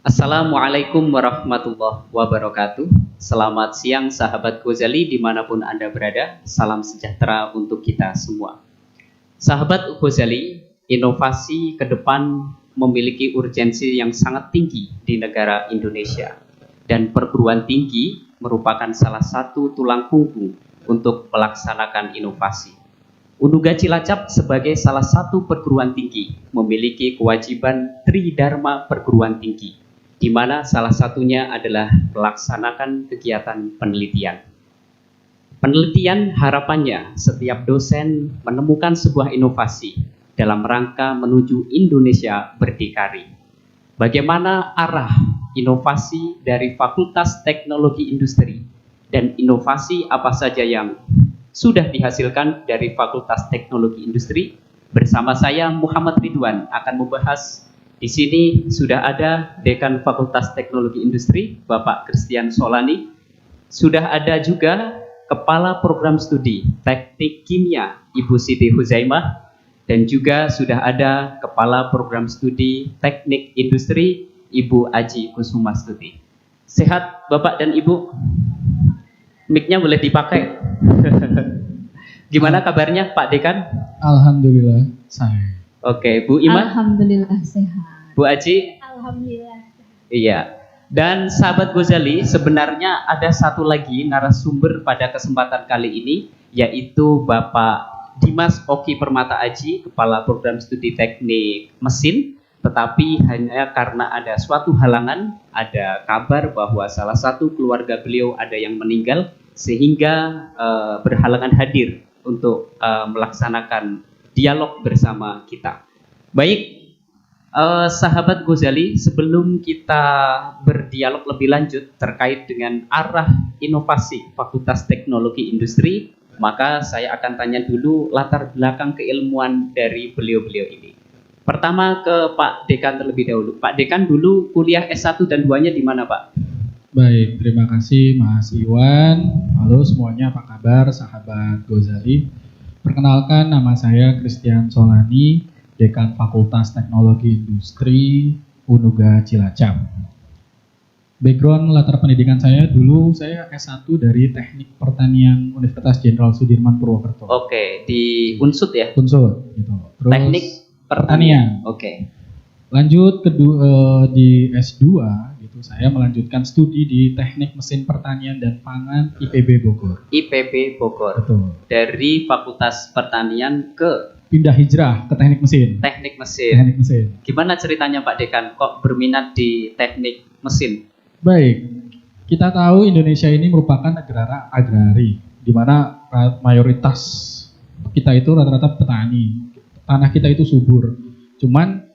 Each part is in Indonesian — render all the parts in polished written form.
Assalamualaikum warahmatullahi wabarakatuh. Selamat siang sahabat Ghazali dimanapun Anda berada. Salam sejahtera untuk kita semua. Sahabat Ghazali, inovasi ke depan memiliki urgensi yang sangat tinggi di negara Indonesia. Dan perguruan tinggi merupakan salah satu tulang punggung untuk melaksanakan inovasi. Unuga Cilacap sebagai salah satu perguruan tinggi memiliki kewajiban Tridharma perguruan tinggi, di mana salah satunya adalah melaksanakan kegiatan penelitian. Penelitian harapannya setiap dosen menemukan sebuah inovasi dalam rangka menuju Indonesia berdikari. Bagaimana arah inovasi dari Fakultas Teknologi Industri dan inovasi apa saja yang sudah dihasilkan dari Fakultas Teknologi Industri? Bersama saya Muhammad Ridwan akan membahas. Di sini sudah ada Dekan Fakultas Teknologi Industri, Bapak Christian Solani. Sudah ada juga Kepala Program Studi Teknik Kimia, Ibu Siti Huzaimah. Dan juga sudah ada Kepala Program Studi Teknik Industri, Ibu Aji Kusumastuti. Sehat Bapak dan Ibu? Mic-nya boleh dipakai. Gimana kabarnya Pak Dekan? Alhamdulillah saya. Oke, Bu Ima? Alhamdulillah sehat. Bu Aji? Alhamdulillah. Iya. Dan sahabat Ghazali, sebenarnya ada satu lagi narasumber pada kesempatan kali ini, yaitu Bapak Dimas Oki Permata Aji, Kepala Program Studi Teknik Mesin. Tetapi hanya karena ada suatu halangan, ada kabar bahwa salah satu keluarga beliau ada yang meninggal, sehingga berhalangan hadir untuk melaksanakan dialog bersama kita. Baik, sahabat Ghazali, sebelum kita berdialog lebih lanjut terkait dengan arah inovasi Fakultas Teknologi Industri, maka saya akan tanya dulu latar belakang keilmuan dari beliau-beliau ini. Pertama ke Pak Dekan terlebih dahulu. Pak Dekan dulu kuliah S1 dan 2-nya di mana, Pak? Baik, terima kasih Mas Iwan. Halo semuanya, apa kabar sahabat Ghazali? Perkenalkan, nama saya Christian Solani, Dekan Fakultas Teknologi Industri Unuga Cilacap. Background latar pendidikan saya, dulu saya S1 dari Teknik Pertanian Universitas Jenderal Sudirman Purwokerto. Oke, di Unsud ya? Unsur, gitu. Terus Teknik Pertanian. Oke. Lanjut di S2 gitu, saya melanjutkan studi di Teknik Mesin Pertanian dan Pangan IPB Bogor. IPB Bogor. Betul. Dari Fakultas Pertanian ke Pindah hijrah ke Teknik Mesin. Teknik Mesin. Teknik Mesin. Gimana ceritanya Pak Dekan kok berminat di Teknik Mesin? Baik, kita tahu Indonesia ini merupakan negara agrari, di mana mayoritas kita itu rata-rata petani. Tanah kita itu subur. Cuman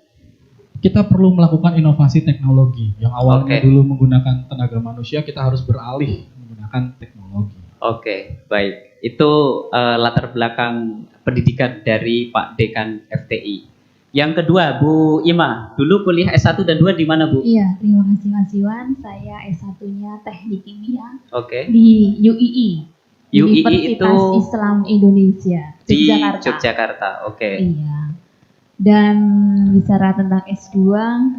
kita perlu melakukan inovasi teknologi. Yang awalnya dulu menggunakan tenaga manusia, kita harus beralih menggunakan teknologi. Oke, baik. Itu latar belakang pendidikan dari Pak Dekan FTI. Yang kedua, Bu Ima, dulu kuliah S1 dan 2 di mana, Bu? Iya, terima kasih Mas Iwan. Saya S1-nya Teknik Kimia di UII. UII itu Islam Indonesia, Yogyakarta. Di Yogyakarta, oke. Iya. Dan bicara tentang S2,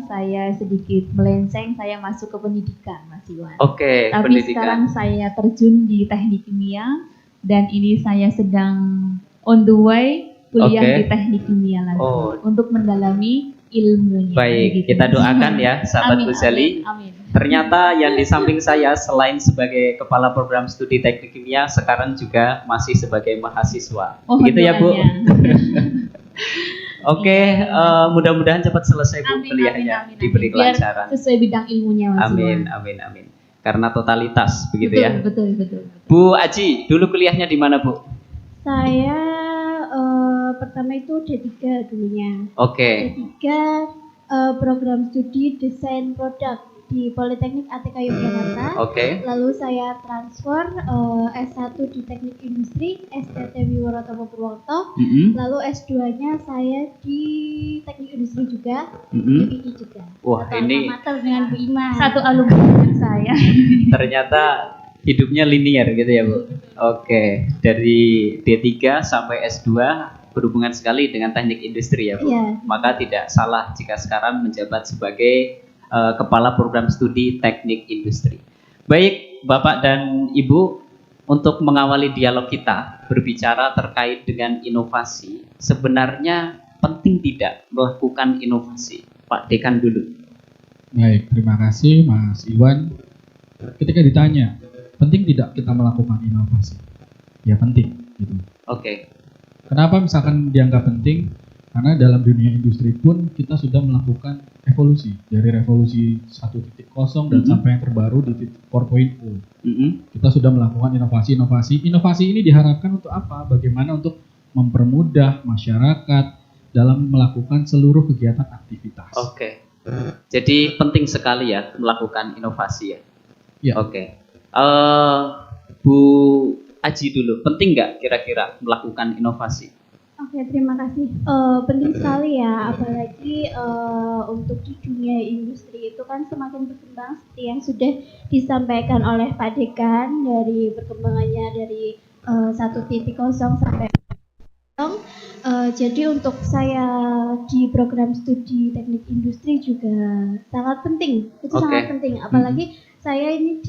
saya sedikit melenceng, saya masuk ke pendidikan, Mas Iwan. Oke, tapi pendidikan. Sekarang saya terjun di Teknik Kimia, dan ini saya sedang on the way kuliah di Teknik Kimia lagi untuk mendalami ilmunya. Baik, gitu. kita doakan ya, sahabat Ghazali. Amin. Ternyata yang di samping saya selain sebagai Kepala Program Studi Teknik Kimia, sekarang juga masih sebagai mahasiswa. Begitu ya, Bu? Oke, mudah-mudahan cepat selesai Bu kuliahnya, diberi kelancaran. Sesuai bidang ilmunya, Mas. Amin. Karena totalitas, begitu ya. Betul. Bu Aji, dulu kuliahnya di mana, Bu? Saya pertama itu D3 dulunya. D3 program studi desain produk di Politeknik ATK Yogyakarta. Lalu saya transfer S1 di Teknik Industri STT Wiworotomo Purwokerto. Lalu S2-nya saya di Teknik Industri juga, di UI juga. Wah, ini amatir dengan Bu Ima. Satu alumni dengan saya. Ternyata hidupnya linear gitu ya, Bu. Oke, dari D3 sampai S2 berhubungan sekali dengan teknik industri ya, Bu. Iya. Maka tidak salah jika sekarang menjabat sebagai Kepala Program Studi Teknik Industri. Baik, Bapak dan Ibu, untuk mengawali dialog kita berbicara terkait dengan inovasi, sebenarnya penting tidak melakukan inovasi? Pak Dekan dulu. Baik, terima kasih Mas Iwan. Ketika ditanya, penting tidak kita melakukan inovasi? Ya penting, gitu. Oke. Kenapa misalkan dianggap penting? Karena dalam dunia industri pun kita sudah melakukan evolusi dari revolusi 1.0 dan sampai yang terbaru di 4.0. Kita sudah melakukan inovasi-inovasi. Inovasi ini diharapkan untuk apa? Bagaimana untuk mempermudah masyarakat dalam melakukan seluruh kegiatan aktivitas. Oke. Jadi penting sekali ya melakukan inovasi ya. Ya. Oke. Bu Aji dulu, penting nggak kira-kira melakukan inovasi? Oke, terima kasih. Penting sekali ya, apalagi untuk di dunia industri itu kan semakin berkembang seperti yang sudah disampaikan oleh Pak Dekan dari perkembangannya dari 1.0 sampai 4.0. Jadi untuk saya di program studi teknik industri juga sangat penting. Itu sangat penting, apalagi saya ini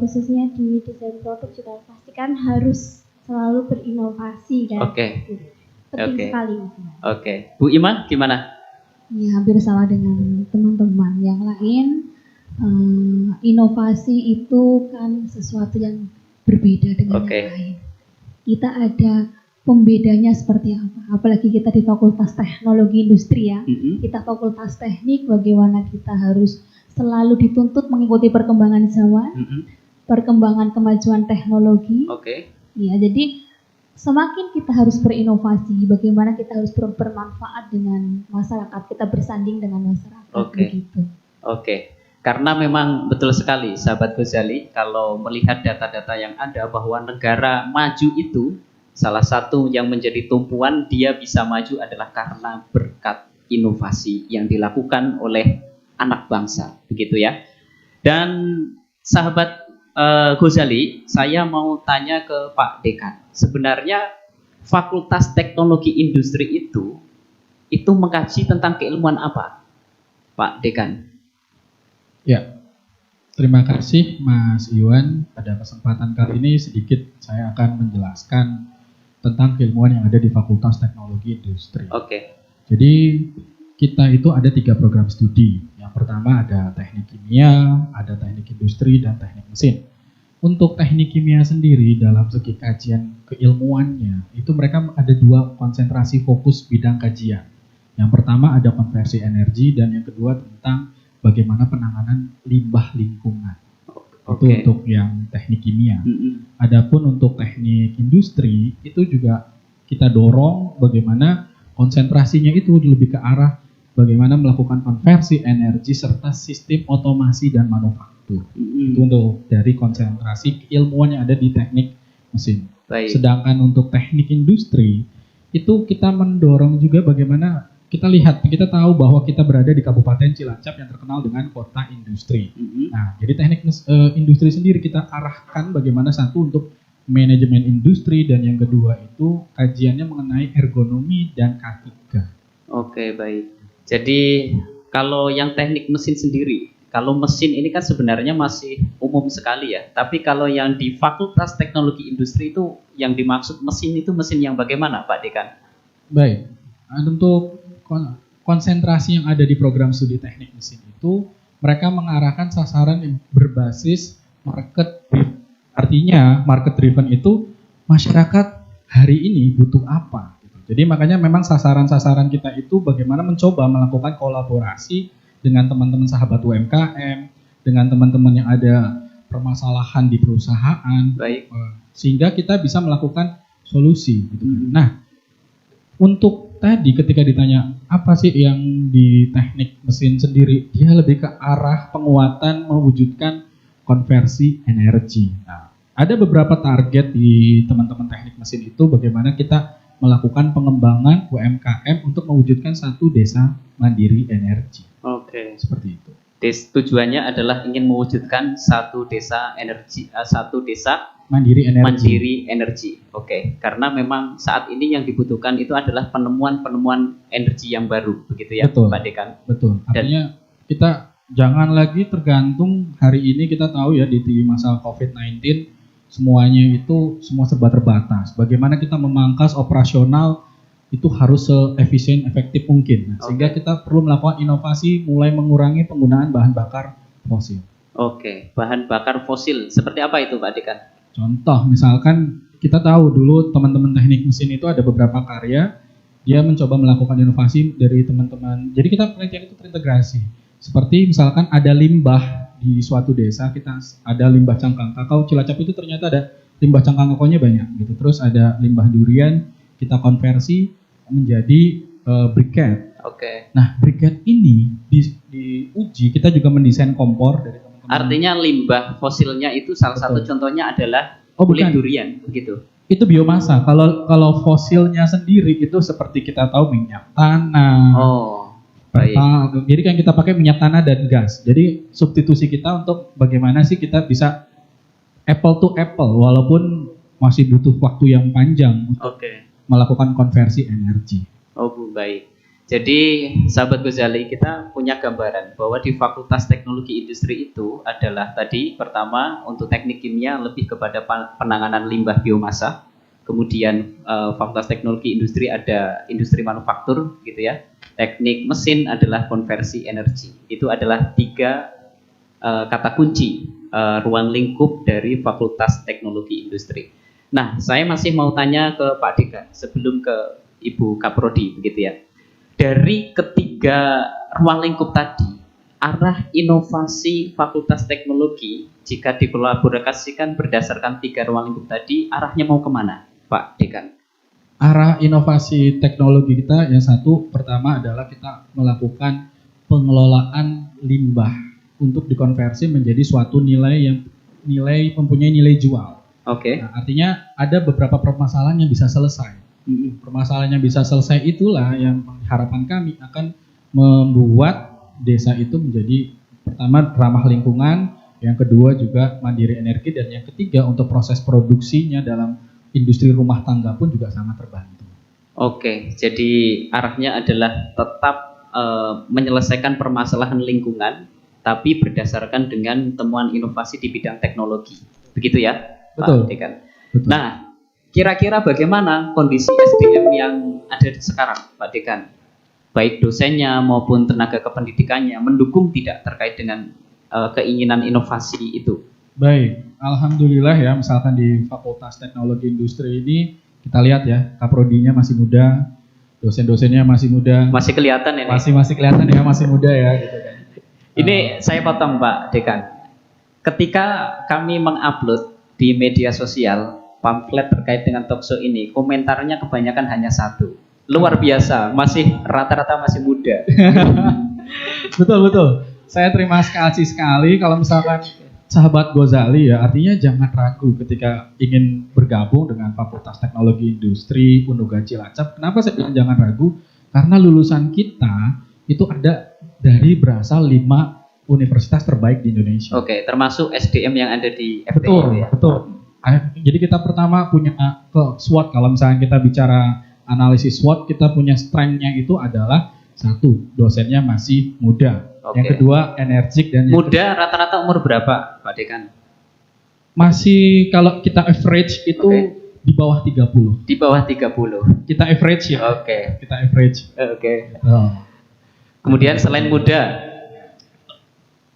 khususnya di desain produk juga pastikan harus selalu berinovasi kan. Penting sekali. Oke. Bu Iman gimana? Ya, hampir sama dengan teman-teman yang lain. Inovasi itu kan sesuatu yang berbeda dengan yang lain. Kita ada pembedanya seperti apa? Apalagi kita di Fakultas Teknologi Industri ya. Kita Fakultas Teknik, bagaimana kita harus selalu dituntut mengikuti perkembangan zaman, perkembangan kemajuan teknologi. Ya, jadi semakin kita harus berinovasi, bagaimana kita harus bermanfaat dengan masyarakat, kita bersanding dengan masyarakat. Begitu. Karena memang betul sekali, sahabat Ghazali, kalau melihat data-data yang ada bahwa negara maju itu salah satu yang menjadi tumpuan dia bisa maju adalah karena berkat inovasi yang dilakukan oleh anak bangsa, begitu ya. Dan sahabat Ghazali, saya mau tanya ke Pak Dekan. Sebenarnya Fakultas Teknologi Industri itu mengkaji tentang keilmuan apa, Pak Dekan? Ya, terima kasih Mas Iwan. Pada kesempatan kali ini sedikit saya akan menjelaskan tentang keilmuan yang ada di Fakultas Teknologi Industri. Jadi kita itu ada 3 program studi. Yang pertama ada teknik kimia, ada teknik industri, dan teknik mesin. Untuk teknik kimia sendiri dalam segi kajian keilmuannya, itu mereka ada 2 konsentrasi fokus bidang kajian. Yang pertama ada konversi energi, dan yang kedua tentang bagaimana penanganan limbah lingkungan. Itu untuk yang teknik kimia. Adapun untuk teknik industri, itu juga kita dorong bagaimana konsentrasinya itu lebih ke arah bagaimana melakukan konversi energi serta sistem otomasi dan manufaktur. Itu untuk dari konsentrasi keilmuan yang ada di teknik mesin. Sedangkan untuk teknik industri itu kita mendorong juga bagaimana kita tahu bahwa kita berada di Kabupaten Cilacap yang terkenal dengan kota industri. Nah, jadi teknik industri sendiri kita arahkan bagaimana satu untuk manajemen industri, dan yang kedua itu kajiannya mengenai ergonomi dan K3. Baik. Jadi kalau yang teknik mesin sendiri, kalau mesin ini kan sebenarnya masih umum sekali ya. Tapi kalau yang di Fakultas Teknologi Industri itu yang dimaksud mesin itu mesin yang bagaimana, Pak Dekan? Baik. Untuk konsentrasi yang ada di program studi teknik mesin itu mereka mengarahkan sasaran yang berbasis market driven. Artinya market driven itu masyarakat hari ini butuh apa. Jadi makanya memang sasaran-sasaran kita itu bagaimana mencoba melakukan kolaborasi dengan teman-teman sahabat UMKM, dengan teman-teman yang ada permasalahan di perusahaan, sehingga kita bisa melakukan solusi. Nah, untuk tadi ketika ditanya apa sih yang di teknik mesin sendiri, dia lebih ke arah penguatan mewujudkan konversi energi. Nah, ada beberapa target di teman-teman teknik mesin itu bagaimana kita melakukan pengembangan UMKM untuk mewujudkan satu desa mandiri energi. Seperti itu. Tujuannya adalah ingin mewujudkan satu desa mandiri energi. Karena memang saat ini yang dibutuhkan itu adalah penemuan energi yang baru, begitu ya, Pak Dekan? Betul. Artinya kita jangan lagi tergantung. Hari ini kita tahu ya di masa COVID-19 semuanya itu semua serba terbatas. Bagaimana kita memangkas operasional itu harus seefisien efektif mungkin. Nah, sehingga kita perlu melakukan inovasi mulai mengurangi penggunaan bahan bakar fosil. Oke, bahan bakar fosil. Seperti apa itu Pak Dekan? Contoh misalkan kita tahu dulu teman-teman teknik mesin itu ada beberapa karya, dia mencoba melakukan inovasi dari teman-teman. Jadi kita penelitian itu terintegrasi. Seperti misalkan ada limbah di suatu desa, kita ada limbah cangkang kakao Cilacap itu ternyata ada limbah cangkang kakaonya banyak gitu. Terus ada limbah durian, kita konversi menjadi briket. Oke. Nah, briket ini diuji, kita juga mendesain kompor dari teman-teman. Artinya limbah fosilnya itu salah satu contohnya adalah kulit durian, begitu. Itu biomasa. Kalau fosilnya sendiri itu seperti kita tahu minyak tanah. Oh, baik. Jadi kan kita pakai minyak tanah dan gas. Jadi substitusi kita untuk bagaimana sih kita bisa apple to apple walaupun masih butuh waktu yang panjang untuk melakukan konversi energi. Oh, baik. Jadi sahabat Ghazali, kita punya gambaran bahwa di Fakultas Teknologi Industri itu adalah tadi pertama untuk teknik kimia lebih kepada penanganan limbah biomasa. Kemudian Fakultas Teknologi Industri ada industri manufaktur gitu ya. Teknik mesin adalah konversi energi. Itu adalah 3 kata kunci ruang lingkup dari Fakultas Teknologi Industri. Nah, saya masih mau tanya ke Pak Dekan sebelum ke Ibu Kaprodi begitu ya. Dari ketiga ruang lingkup tadi, arah inovasi Fakultas Teknologi jika dikolaborasikan berdasarkan 3 ruang lingkup tadi, arahnya mau kemana, Pak Dekan? Arah inovasi teknologi kita yang satu pertama adalah kita melakukan pengelolaan limbah untuk dikonversi menjadi suatu nilai mempunyai nilai jual. Oke. Nah, artinya ada beberapa permasalahan yang bisa selesai. Permasalahan yang bisa selesai itulah yang harapan kami akan membuat desa itu menjadi pertama ramah lingkungan, yang kedua juga mandiri energi, dan yang ketiga untuk proses produksinya dalam industri rumah tangga pun juga sangat terbantu. Oke, jadi arahnya adalah tetap menyelesaikan permasalahan lingkungan, tapi berdasarkan dengan temuan inovasi di bidang teknologi, begitu ya, betul. Pak Dekan. Betul. Nah, kira-kira bagaimana kondisi SDM yang ada sekarang, Pak Dekan? Baik dosennya maupun tenaga kependidikannya mendukung tidak terkait dengan keinginan inovasi itu? Baik, alhamdulillah ya, misalkan di Fakultas Teknologi Industri ini kita lihat ya, kaprodinya masih muda, dosen-dosennya masih muda. Masih kelihatan ini? Masih kelihatan ya, masih muda ya gitu kan. Ini saya potong Pak Dekan. Ketika kami mengupload di media sosial pamflet terkait dengan talkshow ini, komentarnya kebanyakan hanya 1. Luar biasa, rata-rata masih muda. Betul. Saya terima kasih sekali kalau misalkan sahabat Ghazali ya, artinya jangan ragu ketika ingin bergabung dengan Fakultas Teknologi Industri Unuga Cilacap. Kenapa saya bilang jangan ragu? Karena lulusan kita itu ada dari berasal 5 universitas terbaik di Indonesia. Oke, termasuk SDM yang ada di FTI. Betul. Jadi kita pertama punya SWOT. Kalau misalnya kita bicara analisis SWOT, kita punya strength-nya itu adalah 1, dosennya masih muda. Yang kedua, energik. Dan muda rata-rata umur berapa, Pak Dekan? Masih kalau kita average itu di bawah 30. Di bawah 30. Kita average ya. Kita average. Kemudian selain muda,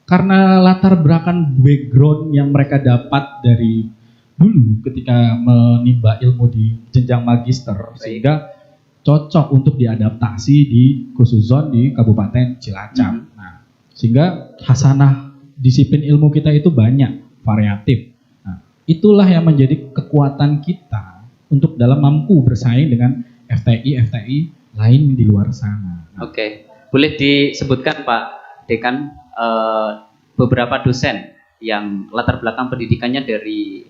karena latar belakang background yang mereka dapat dari dulu ketika menimba ilmu di jenjang magister, sehingga cocok untuk diadaptasi di khusus zone di Kabupaten Cilacap. Nah, sehingga hasanah disiplin ilmu kita itu banyak, variatif. Nah, itulah yang menjadi kekuatan kita untuk dalam mampu bersaing dengan FTI lain di luar sana. Oke, boleh disebutkan Pak Dekan beberapa dosen yang latar belakang pendidikannya dari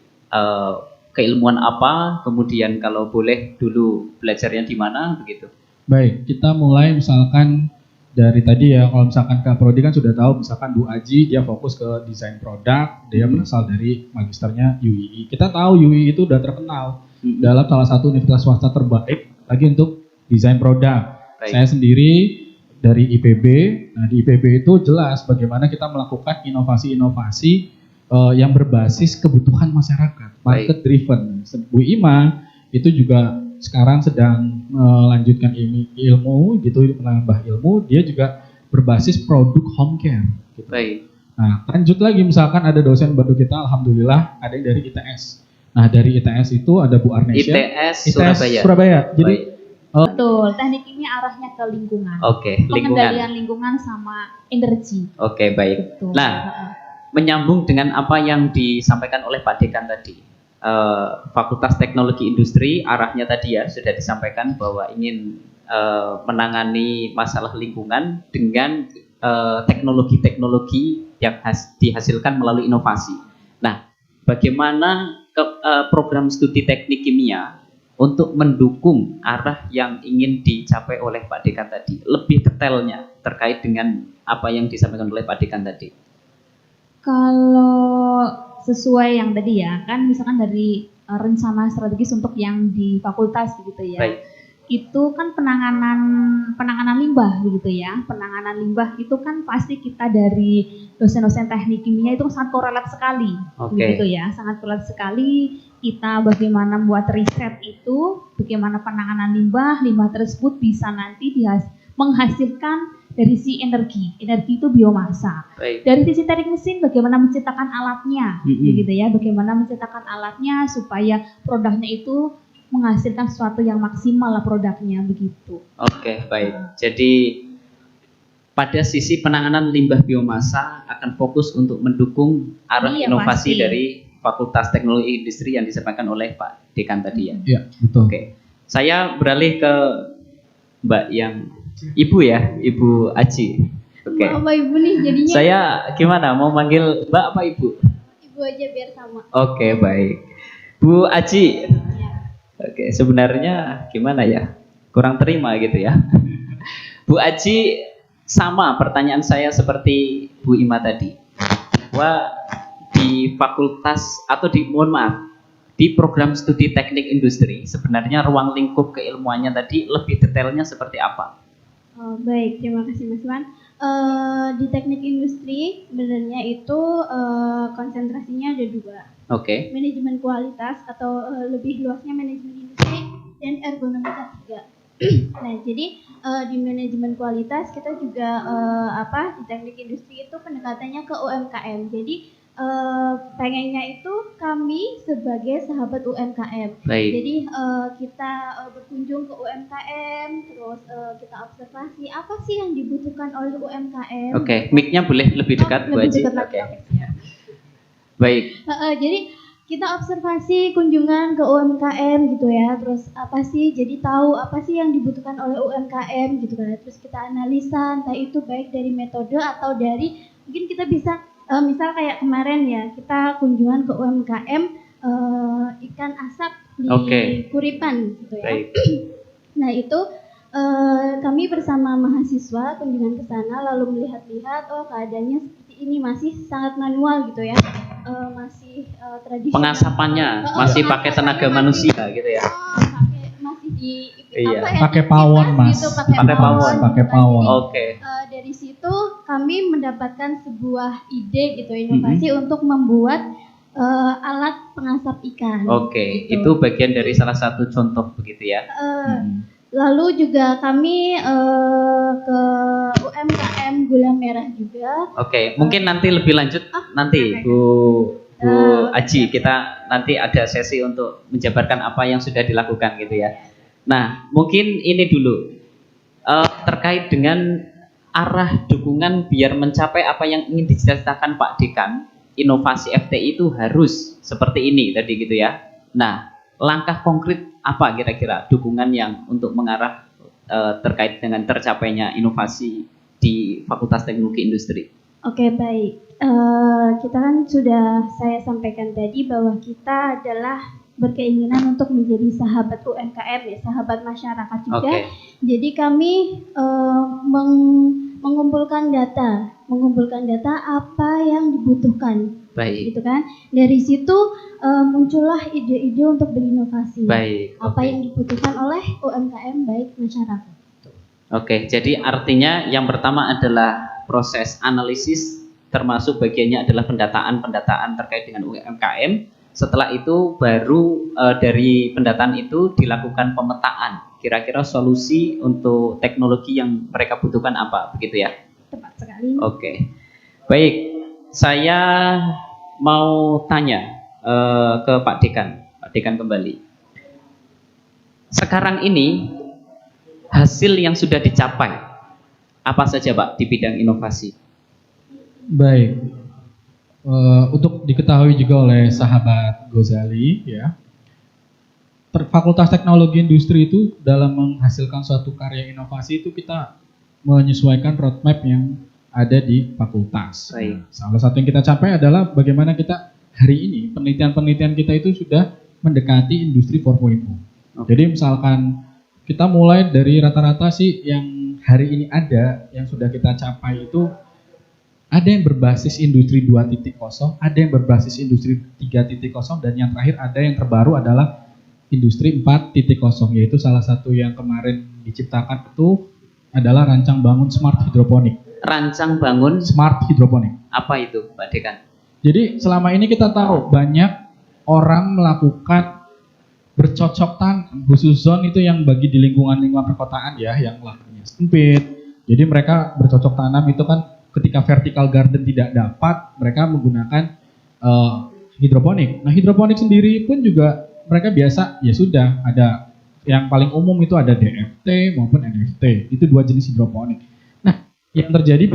keilmuan apa, kemudian kalau boleh dulu belajarnya di mana begitu. Baik, kita mulai misalkan dari tadi ya, kalau misalkan Kak Prodi kan sudah tahu, misalkan Bu Aji dia fokus ke desain produk, dia berasal dari magisternya UII. Kita tahu UII itu udah terkenal dalam salah satu universitas swasta terbaik lagi untuk desain produk. Saya sendiri dari IPB. Nah, di IPB itu jelas bagaimana kita melakukan inovasi-inovasi yang berbasis kebutuhan masyarakat, market driven. Bu Ima itu juga sekarang sedang melanjutkan ilmu gitu, menambah ilmu. Dia juga berbasis produk home care. Gitu. Baik. Nah, lanjut lagi misalkan ada dosen baru kita, alhamdulillah ada yang dari ITS. Nah, dari ITS itu ada Bu Arnesia. ITS Surabaya. Jadi betul, teknik ini arahnya ke lingkungan. Oke, pengendalian lingkungan sama energi. Oke, baik. Betul. Nah, menyambung dengan apa yang disampaikan oleh Pak Dekan tadi, Fakultas Teknologi Industri arahnya tadi ya sudah disampaikan bahwa ingin menangani masalah lingkungan dengan teknologi-teknologi yang dihasilkan melalui inovasi. Nah, bagaimana program studi teknik kimia untuk mendukung arah yang ingin dicapai oleh Pak Dekan tadi, lebih detailnya terkait dengan apa yang disampaikan oleh Pak Dekan tadi? Kalau sesuai yang tadi ya, kan misalkan dari rencana strategis untuk yang di fakultas begitu ya. Baik. Itu kan penanganan limbah begitu ya. Penanganan limbah itu kan pasti kita dari dosen-dosen teknik kimia itu sangat korelat sekali. Begitu ya, sangat korelat sekali. Kita bagaimana membuat riset itu, bagaimana penanganan limbah tersebut bisa nanti menghasilkan dari si energi itu biomasa. Baik. Dari sisi teknik mesin bagaimana menciptakan alatnya, gitu ya, bagaimana menciptakan alatnya supaya produknya itu menghasilkan sesuatu yang maksimal lah produknya begitu. Oke, baik. Jadi pada sisi penanganan limbah biomasa akan fokus untuk mendukung arah inovasi dari Fakultas Teknologi Industri yang disampaikan oleh Pak Dekan tadi ya. Iya, betul. Oke. Saya beralih ke Mbak yang Ibu ya, Ibu Aji. Oke. Apa Ibu nih jadinya? Saya gimana? Mau manggil Mbak apa Ibu? Ibu aja biar sama. Oke, baik. Bu Aji. Oke, sebenarnya gimana ya? Kurang terima gitu ya. Bu Aji, sama pertanyaan saya seperti Bu Ima tadi. Bahwa di fakultas atau di program studi teknik industri sebenarnya ruang lingkup keilmuannya tadi lebih detailnya seperti apa? Baik, terima kasih Mas Wan. Di teknik industri sebenarnya itu konsentrasinya ada dua. Oke. Manajemen kualitas atau lebih luasnya manajemen industri dan ergonomika juga. Nah, jadi di manajemen kualitas kita juga di teknik industri itu pendekatannya ke UMKM. Jadi pengennya itu kami sebagai sahabat UMKM. Baik. Jadi kita berkunjung ke UMKM, terus kita observasi apa sih yang dibutuhkan oleh UMKM. Oke, mic-nya boleh lebih dekat Bu Aji. Oke. Baik. Jadi kita observasi kunjungan ke UMKM gitu ya, terus apa sih, jadi tahu apa sih yang dibutuhkan oleh UMKM gitu kan, terus kita analisa entah itu baik dari metode atau dari mungkin kita bisa misal kayak kemarin ya kita kunjungan ke UMKM ikan asap di Kuripan gitu ya. Baik. Nah itu kami bersama mahasiswa kunjungan ke sana lalu melihat-lihat keadaannya seperti ini, masih sangat manual gitu ya, masih tradisional. Pengasapannya masih pakai tenaga manusia gitu ya. Masih di pakai pawon Mas. Gitu, pakai pawon. Oke. Dari situ kami mendapatkan sebuah ide gitu, inovasi untuk membuat alat pengasap ikan. Oke, gitu. itu bagian dari salah satu contoh begitu ya. Lalu juga kami ke UMKM Gula Merah juga. Oke, mungkin nanti lebih lanjut nanti Bu Aji, kita nanti ada sesi untuk menjabarkan apa yang sudah dilakukan gitu ya. Nah, mungkin ini dulu terkait dengan arah dukungan biar mencapai apa yang ingin diceritakan Pak Dekan, inovasi FTI itu harus seperti ini tadi gitu ya. Nah, langkah konkret apa kira-kira dukungan yang untuk mengarah terkait dengan tercapainya inovasi di Fakultas Teknologi Industri? Oke, baik. Kita kan sudah saya sampaikan tadi bahwa kita adalah berkeinginan untuk menjadi sahabat UMKM ya, sahabat masyarakat juga. Jadi kami mengumpulkan data apa yang dibutuhkan. Baik. Gitu kan. Dari situ muncullah ide-ide untuk berinovasi. Baik. Apa yang dibutuhkan oleh UMKM baik masyarakat. Oke, jadi artinya yang pertama adalah proses analisis, termasuk bagiannya adalah pendataan terkait dengan UMKM. Setelah itu baru dari pendataan itu dilakukan pemetaan. Kira-kira solusi untuk teknologi yang mereka butuhkan apa, begitu ya? Tepat sekali. Oke, baik. Saya mau tanya ke Pak Dekan kembali. Sekarang ini hasil yang sudah dicapai apa saja Pak di bidang inovasi? Baik, untuk diketahui juga oleh sahabat Ghazali ya, Fakultas Teknologi Industri itu dalam menghasilkan suatu karya inovasi itu kita menyesuaikan roadmap yang ada di fakultas. Baik. Salah satu yang kita capai adalah bagaimana kita hari ini penelitian-penelitian kita itu sudah mendekati industri 4.0. Jadi misalkan kita mulai dari rata-rata sih yang hari ini ada yang sudah kita capai itu ada yang berbasis industri 2.0, ada yang berbasis industri 3.0, dan yang terakhir ada yang terbaru adalah industri 4.0, yaitu salah satu yang kemarin diciptakan itu adalah rancang bangun smart hidroponik. Rancang bangun smart hidroponik. Apa itu, Pak Dekan? Jadi selama ini kita tahu banyak orang melakukan bercocok tanam, khusus zone itu yang bagi di lingkungan-lingkungan perkotaan ya, yang lahannya sempit. Jadi mereka bercocok tanam itu kan ketika vertical garden tidak dapat, mereka menggunakan hidroponik. Nah, hidroponik sendiri pun juga mereka biasa, ya sudah ada yang paling umum itu ada DFT maupun NFT. Itu dua jenis hidroponik. Nah, yang terjadi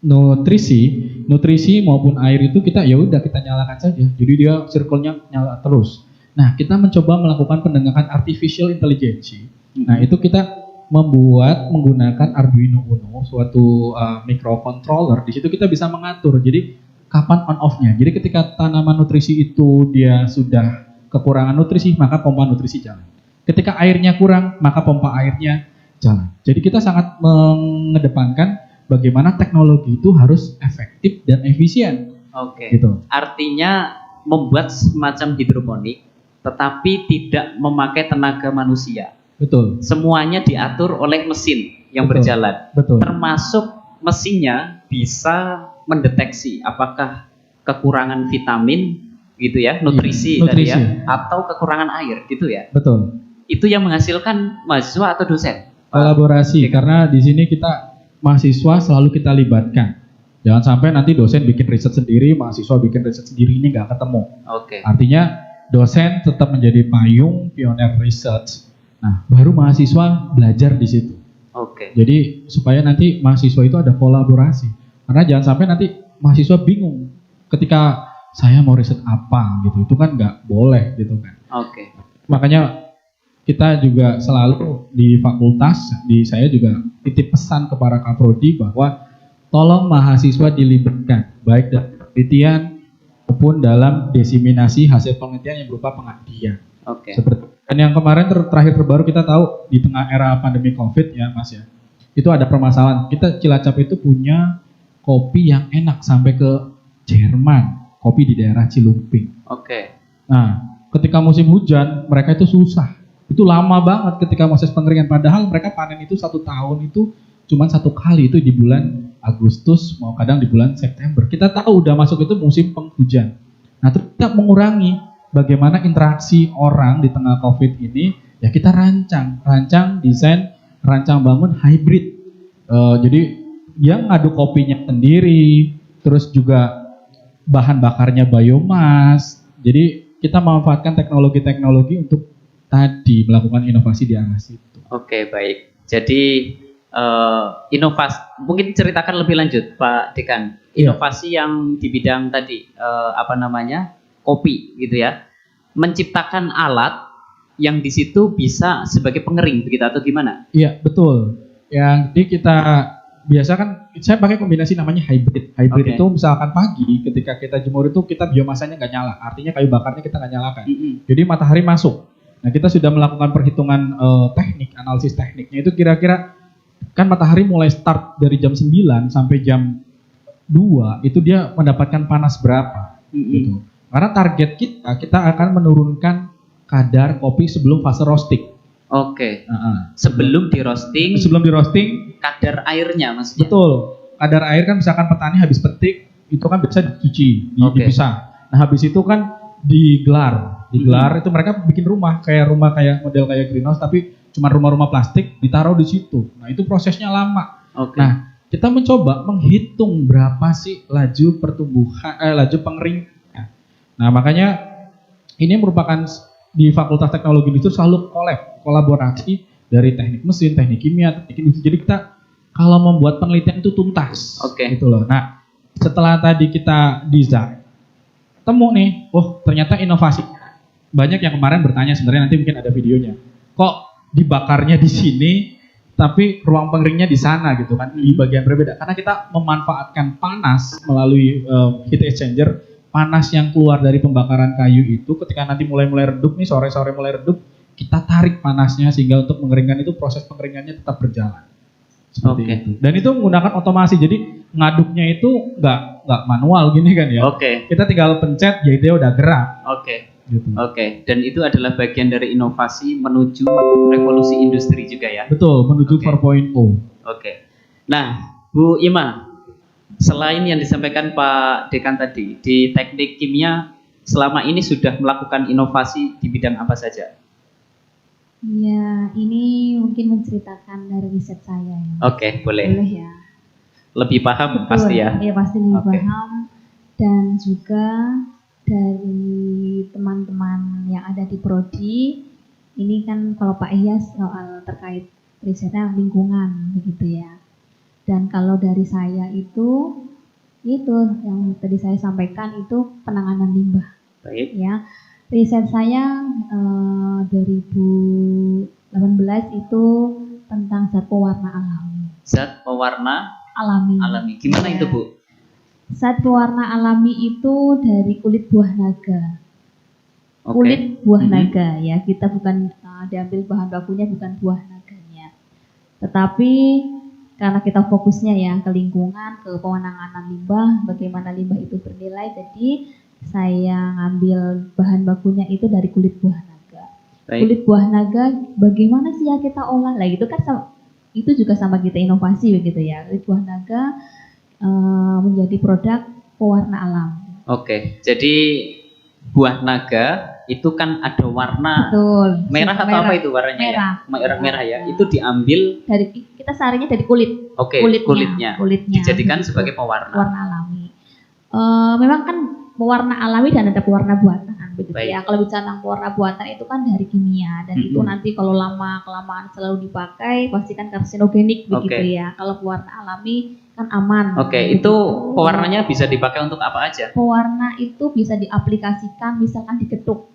nutrisi maupun air itu kita ya udah kita nyalakan saja. Jadi dia circle-nya nyala terus. Nah, kita mencoba melakukan pendengaran artificial intelligence. Nah, itu kita menggunakan Arduino Uno, suatu microcontroller. Di situ kita bisa mengatur. Jadi kapan on off-nya. Jadi ketika tanaman nutrisi itu dia sudah kekurangan nutrisi, maka pompa nutrisi jalan. Ketika airnya kurang, maka pompa airnya jalan. Jadi kita sangat mengedepankan bagaimana teknologi itu harus efektif dan efisien. Oke. Gitu. Artinya membuat semacam hidroponik, tetapi tidak memakai tenaga manusia. Betul. Semuanya diatur oleh mesin yang berjalan. Betul. Termasuk mesinnya bisa mendeteksi apakah kekurangan vitamin gitu ya, nutrisi. Tadi ya, atau kekurangan air gitu ya. Betul. Itu yang menghasilkan mahasiswa atau dosen? Kolaborasi, karena di sini kita mahasiswa selalu kita libatkan. Jangan sampai nanti dosen bikin riset sendiri, mahasiswa bikin riset sendiri, ini nggak ketemu. Oke. Artinya dosen tetap menjadi payung pioner research. Nah, baru mahasiswa belajar di situ. Oke. Jadi supaya nanti mahasiswa itu ada kolaborasi. Karena jangan sampai nanti mahasiswa bingung ketika saya mau riset apa gitu. Itu kan nggak boleh gitu kan. Oke. Makanya kita juga selalu di fakultas, saya juga titip pesan kepada Kaprodi bahwa tolong mahasiswa dilibatkan baik dalam penelitian maupun dalam diseminasi hasil penelitian yang berupa pengabdian. Oke. Seperti dan yang kemarin terakhir terbaru kita tahu di tengah era pandemi COVID ya Mas ya, itu ada permasalahan. Kita Cilacap itu punya kopi yang enak sampai ke Jerman, kopi di daerah Cilumping. Oke. Nah, ketika musim hujan mereka itu susah. Itu lama banget ketika proses pengeringan. Padahal mereka panen itu 1 tahun itu cuma 1 kali, itu di bulan Agustus, mau kadang di bulan September. Kita tahu udah masuk itu musim penghujan. Nah, terus kita mengurangi bagaimana interaksi orang di tengah COVID ini, ya kita rancang desain, rancang bangun hybrid. Jadi yang ngadu kopinya sendiri, terus juga bahan bakarnya biomas. Jadi kita memanfaatkan teknologi-teknologi untuk tadi melakukan inovasi di arah situ. Oke, baik. Jadi inovasi, mungkin ceritakan lebih lanjut Pak Dekan. Inovasi yang di bidang tadi kopi gitu ya, menciptakan alat yang di situ bisa sebagai pengering begitu atau gimana? Iya, betul. Jadi kita biasa kan saya pakai kombinasi namanya hybrid. Hybrid itu misalkan pagi ketika kita jemur itu kita biomasanya nggak nyala, artinya kayu bakarnya kita nggak nyalakan. Jadi matahari masuk. Nah, kita sudah melakukan perhitungan teknik, analisis tekniknya itu kira-kira kan matahari mulai start dari jam 9 sampai jam 2 itu dia mendapatkan panas berapa gitu. Karena target kita akan menurunkan kadar kopi sebelum fase roasting. Oke. Sebelum di roasting. Sebelum di roasting, kadar airnya maksudnya. Betul. Kadar air kan misalkan petani habis petik itu kan bisa dicuci, dipisah. Nah habis itu kan digelar itu mereka bikin rumah kayak model kayak greenhouse tapi cuma rumah-rumah plastik ditaruh di situ. Nah itu prosesnya lama. Nah kita mencoba menghitung berapa sih laju pertumbuhan, laju pengeringnya. Nah makanya ini merupakan di Fakultas Teknologi itu selalu kolaborasi dari teknik mesin, teknik kimia, teknik industri. Jadi kita kalau membuat penelitian itu tuntas, gitu loh. Nah setelah tadi kita desain, temu nih, ternyata inovasi. Banyak yang kemarin bertanya, sebenarnya nanti mungkin ada videonya. Kok dibakarnya di sini, tapi ruang pengeringnya di sana gitu kan, di bagian berbeda. Karena kita memanfaatkan panas melalui heat exchanger, panas yang keluar dari pembakaran kayu itu ketika nanti mulai redup nih, sore-sore mulai redup, kita tarik panasnya sehingga untuk mengeringkan itu proses pengeringannya tetap berjalan. Seperti itu. Dan itu menggunakan otomasi, jadi ngaduknya itu nggak manual gini kan ya. Kita tinggal pencet, jadi dia udah gerak. Gitu. Dan itu adalah bagian dari inovasi menuju revolusi industri juga ya. Betul, menuju 4.0. Nah, Bu Ima, selain yang disampaikan Pak Dekan tadi, di teknik kimia selama ini sudah melakukan inovasi di bidang apa saja? Ya, ini mungkin menceritakan dari riset saya ya. Boleh. Boleh ya. Lebih paham. Betul, pasti ya? Iya pasti lebih paham. Dan juga dari teman-teman yang ada di Prodi, ini kan kalau Pak Iyas soal terkait risetnya lingkungan begitu ya. Dan kalau dari saya itu yang tadi saya sampaikan itu penanganan limbah. Baik. Ya. Riset saya 2018 itu tentang zat pewarna alami. Zat pewarna alami. Gimana itu, Bu? Zat pewarna alami itu dari kulit buah naga. Kulit buah naga ya. Kita bukan diambil bahan bakunya bukan buah naganya. Tetapi karena kita fokusnya ya ke lingkungan, ke penanganan limbah, bagaimana limbah itu bernilai, jadi saya ngambil bahan bakunya itu dari kulit buah naga. Kulit buah naga bagaimana sih ya kita olah? Lah itu kan itu juga sama kita inovasi begitu ya. Kulit buah naga menjadi produk pewarna alam. Jadi buah naga itu kan ada warna merah atau apa itu warnanya? Merah ya. Itu diambil dari kita sarinya dari kulit. Kulitnya dijadikan sebagai pewarna. Warna alami. Memang kan pewarna alami dan ada pewarna buatan begitu ya. Kalau bicara tentang pewarna buatan itu kan dari kimia dan itu nanti kalau lama-kelamaan selalu dipakai pasti kan karsinogenik begitu ya. Kalau pewarna alami kan aman. Itu pewarnanya bisa dipakai untuk apa aja? Pewarna itu bisa diaplikasikan misalkan diketuk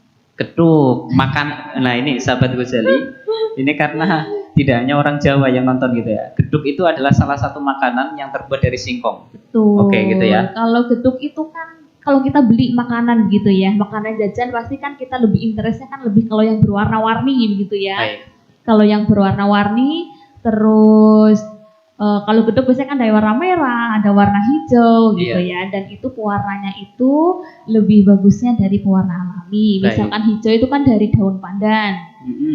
makan. Nah ini sahabat Ghazali, ini karena tidak hanya orang Jawa yang nonton gitu ya. Geduk itu adalah salah satu makanan yang terbuat dari singkong. Betul. Gitu ya. Kalau geduk itu kan kalau kita beli makanan gitu ya, makanan jajan pasti kan kita lebih interestnya kan lebih kalau yang berwarna-warni gitu ya. Kalau yang berwarna-warni terus kalau geduk biasanya kan ada warna merah, ada warna hijau gitu ya, dan itu pewarnanya itu lebih bagusnya dari pewarna alami. Misalkan hijau itu kan dari daun pandan,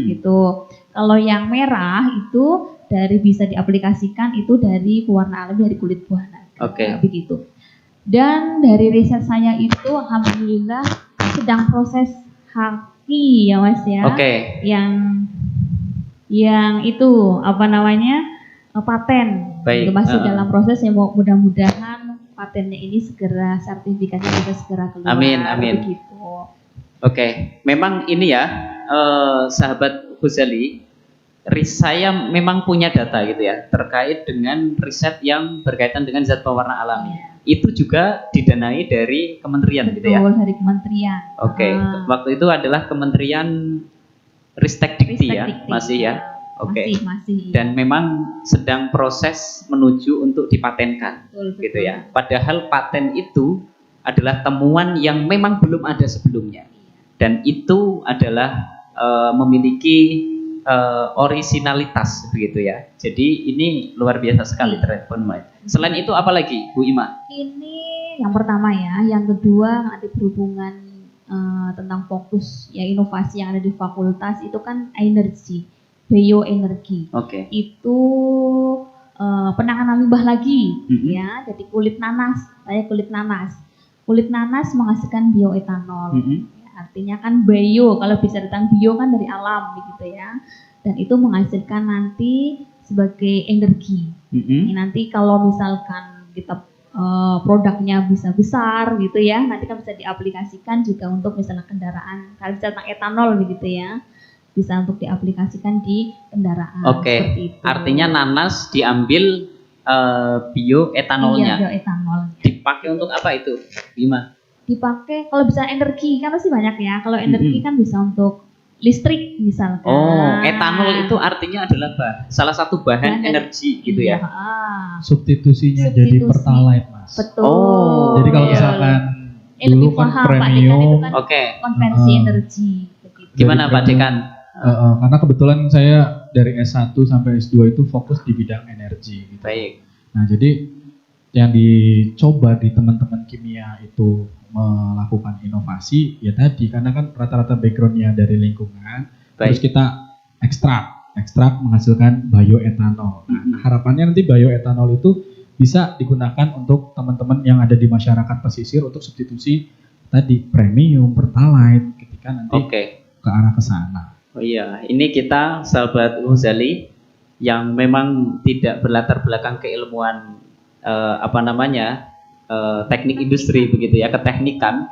gitu. Kalau yang merah itu bisa diaplikasikan itu dari pewarna alami dari kulit buah naga, begitu. Dan dari riset saya itu, alhamdulillah sedang proses haki ya Mas ya, yang itu apa namanya? Paten. Itu masih dalam proses ya, mudah-mudahan patennya ini segera, sertifikatnya juga segera keluar. Amin. Begitu. Memang ini ya sahabat Ghazali, saya memang punya data gitu ya terkait dengan riset yang berkaitan dengan zat pewarna alami. Itu juga didanai dari kementerian. Betul, gitu ya. Dari kementerian. Waktu itu adalah Kementerian Ristek Dikti ya, masih ya. Masih. Dan memang sedang proses menuju untuk dipatenkan, gitu ya. Padahal paten itu adalah temuan yang memang belum ada sebelumnya, dan itu adalah memiliki orisinalitas, begitu ya. Jadi ini luar biasa sekali teman-teman. Selain itu apa lagi, Bu Ima? Ini yang pertama ya. Yang kedua ada berhubungan tentang fokus ya inovasi yang ada di fakultas itu kan energi. bioenergi. Oke. Itu penanganan limbah lagi, ya. Jadi kulit nanas menghasilkan bioetanol. Artinya kan bio, kalau bisa tentang bio kan dari alam begitu ya. Dan itu menghasilkan nanti sebagai energi. Nanti kalau misalkan kita produknya bisa besar gitu ya, nanti kan bisa diaplikasikan juga untuk misalnya kendaraan. Kalau bisa tentang etanol begitu ya, bisa untuk diaplikasikan di kendaraan. Oke. Artinya nanas diambil bioetanolnya. Iya, bioetanolnya. Dipakai untuk apa itu, Bima? Dipakai kalau bisa energi kan pasti banyak ya. Kalau energi kan bisa untuk listrik misalkan. Oh, etanol itu artinya adalah salah satu bahan energi gitu ya. Substitusinya jadi pertalite, Mas. Betul. Oh, jadi kalau misalkan dulu kan premium, kan konversi energi. Begitu. Gimana Pak Dekan? Karena kebetulan saya dari S1 sampai S2 itu fokus di bidang energi. Gitu. Baik. Nah, jadi yang dicoba di teman-teman kimia itu melakukan inovasi ya tadi, karena kan rata-rata backgroundnya dari lingkungan. Terus kita ekstrak menghasilkan bioetanol. Nah, harapannya nanti bioetanol itu bisa digunakan untuk teman-teman yang ada di masyarakat pesisir untuk substitusi tadi premium, pertalite ketika nanti ke arah ke sana. Oh iya, ini kita sahabat Ghazali yang memang tidak berlatar belakang keilmuan teknik industri begitu ya, keteknikan.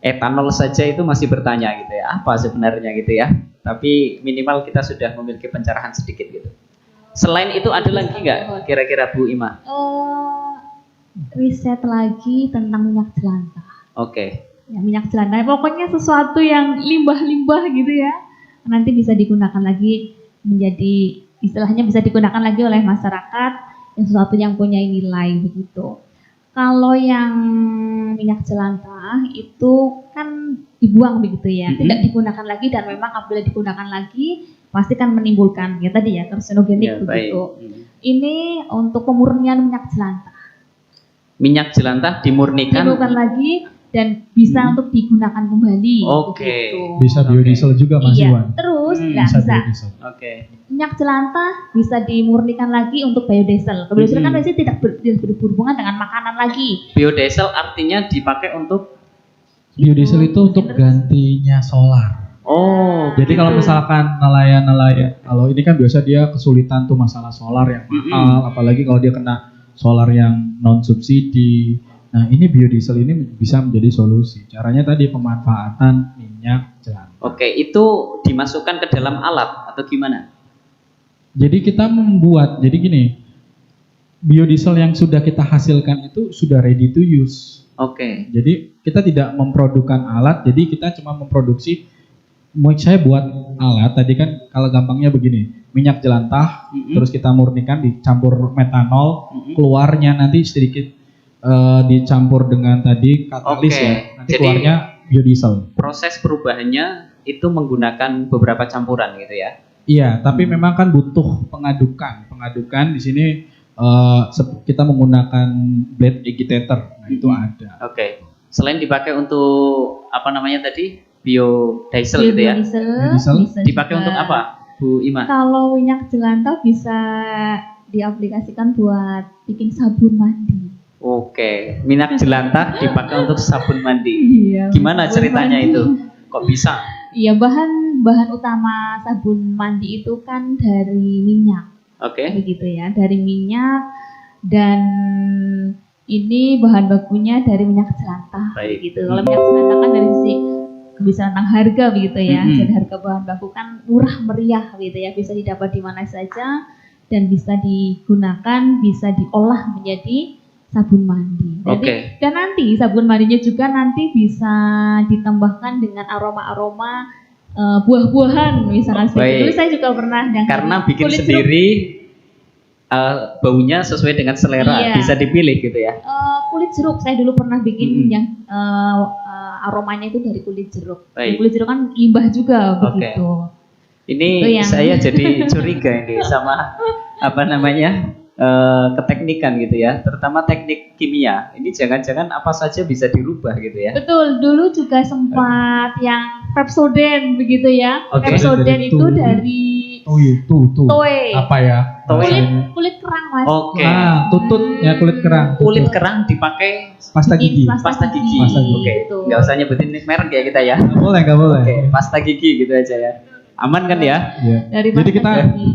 Etanol saja itu masih bertanya gitu ya, apa sebenarnya gitu ya. Tapi minimal kita sudah memiliki pencerahan sedikit gitu. Selain itu ada lagi nggak kira-kira Bu Ima? Riset lagi tentang minyak jelantah. Oke. Ya, minyak jelantah pokoknya sesuatu yang limbah-limbah gitu ya. Nanti bisa digunakan lagi menjadi, istilahnya bisa digunakan lagi oleh masyarakat, yang sesuatu yang punya nilai begitu. Kalau yang minyak jelantah itu kan dibuang begitu ya, tidak digunakan lagi, dan memang apabila digunakan lagi pasti kan menimbulkan ya tadi ya karsinogenik begitu. Ini untuk pemurnian minyak jelantah. Minyak jelantah dimurnikan lagi dan bisa untuk digunakan kembali. Begitu. Bisa biodiesel juga Mas Iwan. Terus bisa. Minyak jelantah bisa dimurnikan lagi untuk biodiesel. Biodiesel kan biasanya tidak berhubungan dengan makanan lagi. Biodiesel artinya dipakai untuk biodiesel itu untuk gantinya solar. Oh, jadi kalau misalkan nelayan, kalau ini kan biasa dia kesulitan tuh masalah solar yang mahal, apalagi kalau dia kena solar yang non subsidi. Nah, ini biodiesel ini bisa menjadi solusi. Caranya tadi pemanfaatan minyak jelantah. Oke, itu dimasukkan ke dalam alat atau gimana? Jadi kita membuat, jadi gini, biodiesel yang sudah kita hasilkan itu sudah ready to use. Jadi kita tidak memproduksi alat, jadi kita cuma memproduksi. Saya buat alat tadi kan, kalau gampangnya begini, minyak jelantah, terus kita murnikan, dicampur metanol, keluarnya nanti sedikit dicampur dengan tadi katalis ya, nanti jadi, keluarnya biodiesel. Proses perubahannya itu menggunakan beberapa campuran gitu ya? Iya, tapi memang kan butuh pengadukan di sini kita menggunakan blade agitator, nah itu ada. Selain dipakai untuk apa namanya tadi biodiesel gitu ya? Biodiesel dipakai juga untuk apa, Bu Ima? Kalau minyak jelantah bisa diaplikasikan buat bikin sabun mandi. Minyak jelantah dipakai untuk sabun mandi. Iya, gimana ceritanya mandi. Itu? Kok bisa? Iya, bahan utama sabun mandi itu kan dari minyak. Begitu ya, dari minyak, dan ini bahan bakunya dari minyak jelantah. Gitu. Kalau minyak jelantah kan dari sisi bisa tentang harga begitu ya. Jadi harga bahan baku kan murah meriah gitu ya, bisa didapat di mana saja dan bisa digunakan, bisa diolah menjadi sabun mandi. Jadi, dan nanti sabun mandinya juga nanti bisa ditambahkan dengan aroma-aroma buah-buahan misalnya. Dulu saya juga pernah karena bikin sendiri baunya sesuai dengan selera, bisa dipilih gitu ya. Kulit jeruk saya dulu pernah bikin yang aromanya itu dari kulit jeruk. Kulit jeruk kan limbah juga begitu. Ini saya jadi curiga ini sama apa namanya? Keteknikan gitu ya, terutama teknik kimia. Ini jangan-jangan apa saja bisa dirubah gitu ya. Betul, dulu juga sempat yang Pepsodent begitu ya. Pepsodent itu dari Toe. Apa ya? Kulit kerang, Mas. Oke. Tutut ya, kulit kerang. Kulit kerang dipakai pasta gigi. Pasta gigi. Oke. Gitu. Nggak usah nyebutin merek ya kita ya. Nggak boleh. Oke, pasta gigi gitu aja ya. Aman kan ya? Iya. Dari Jadi kita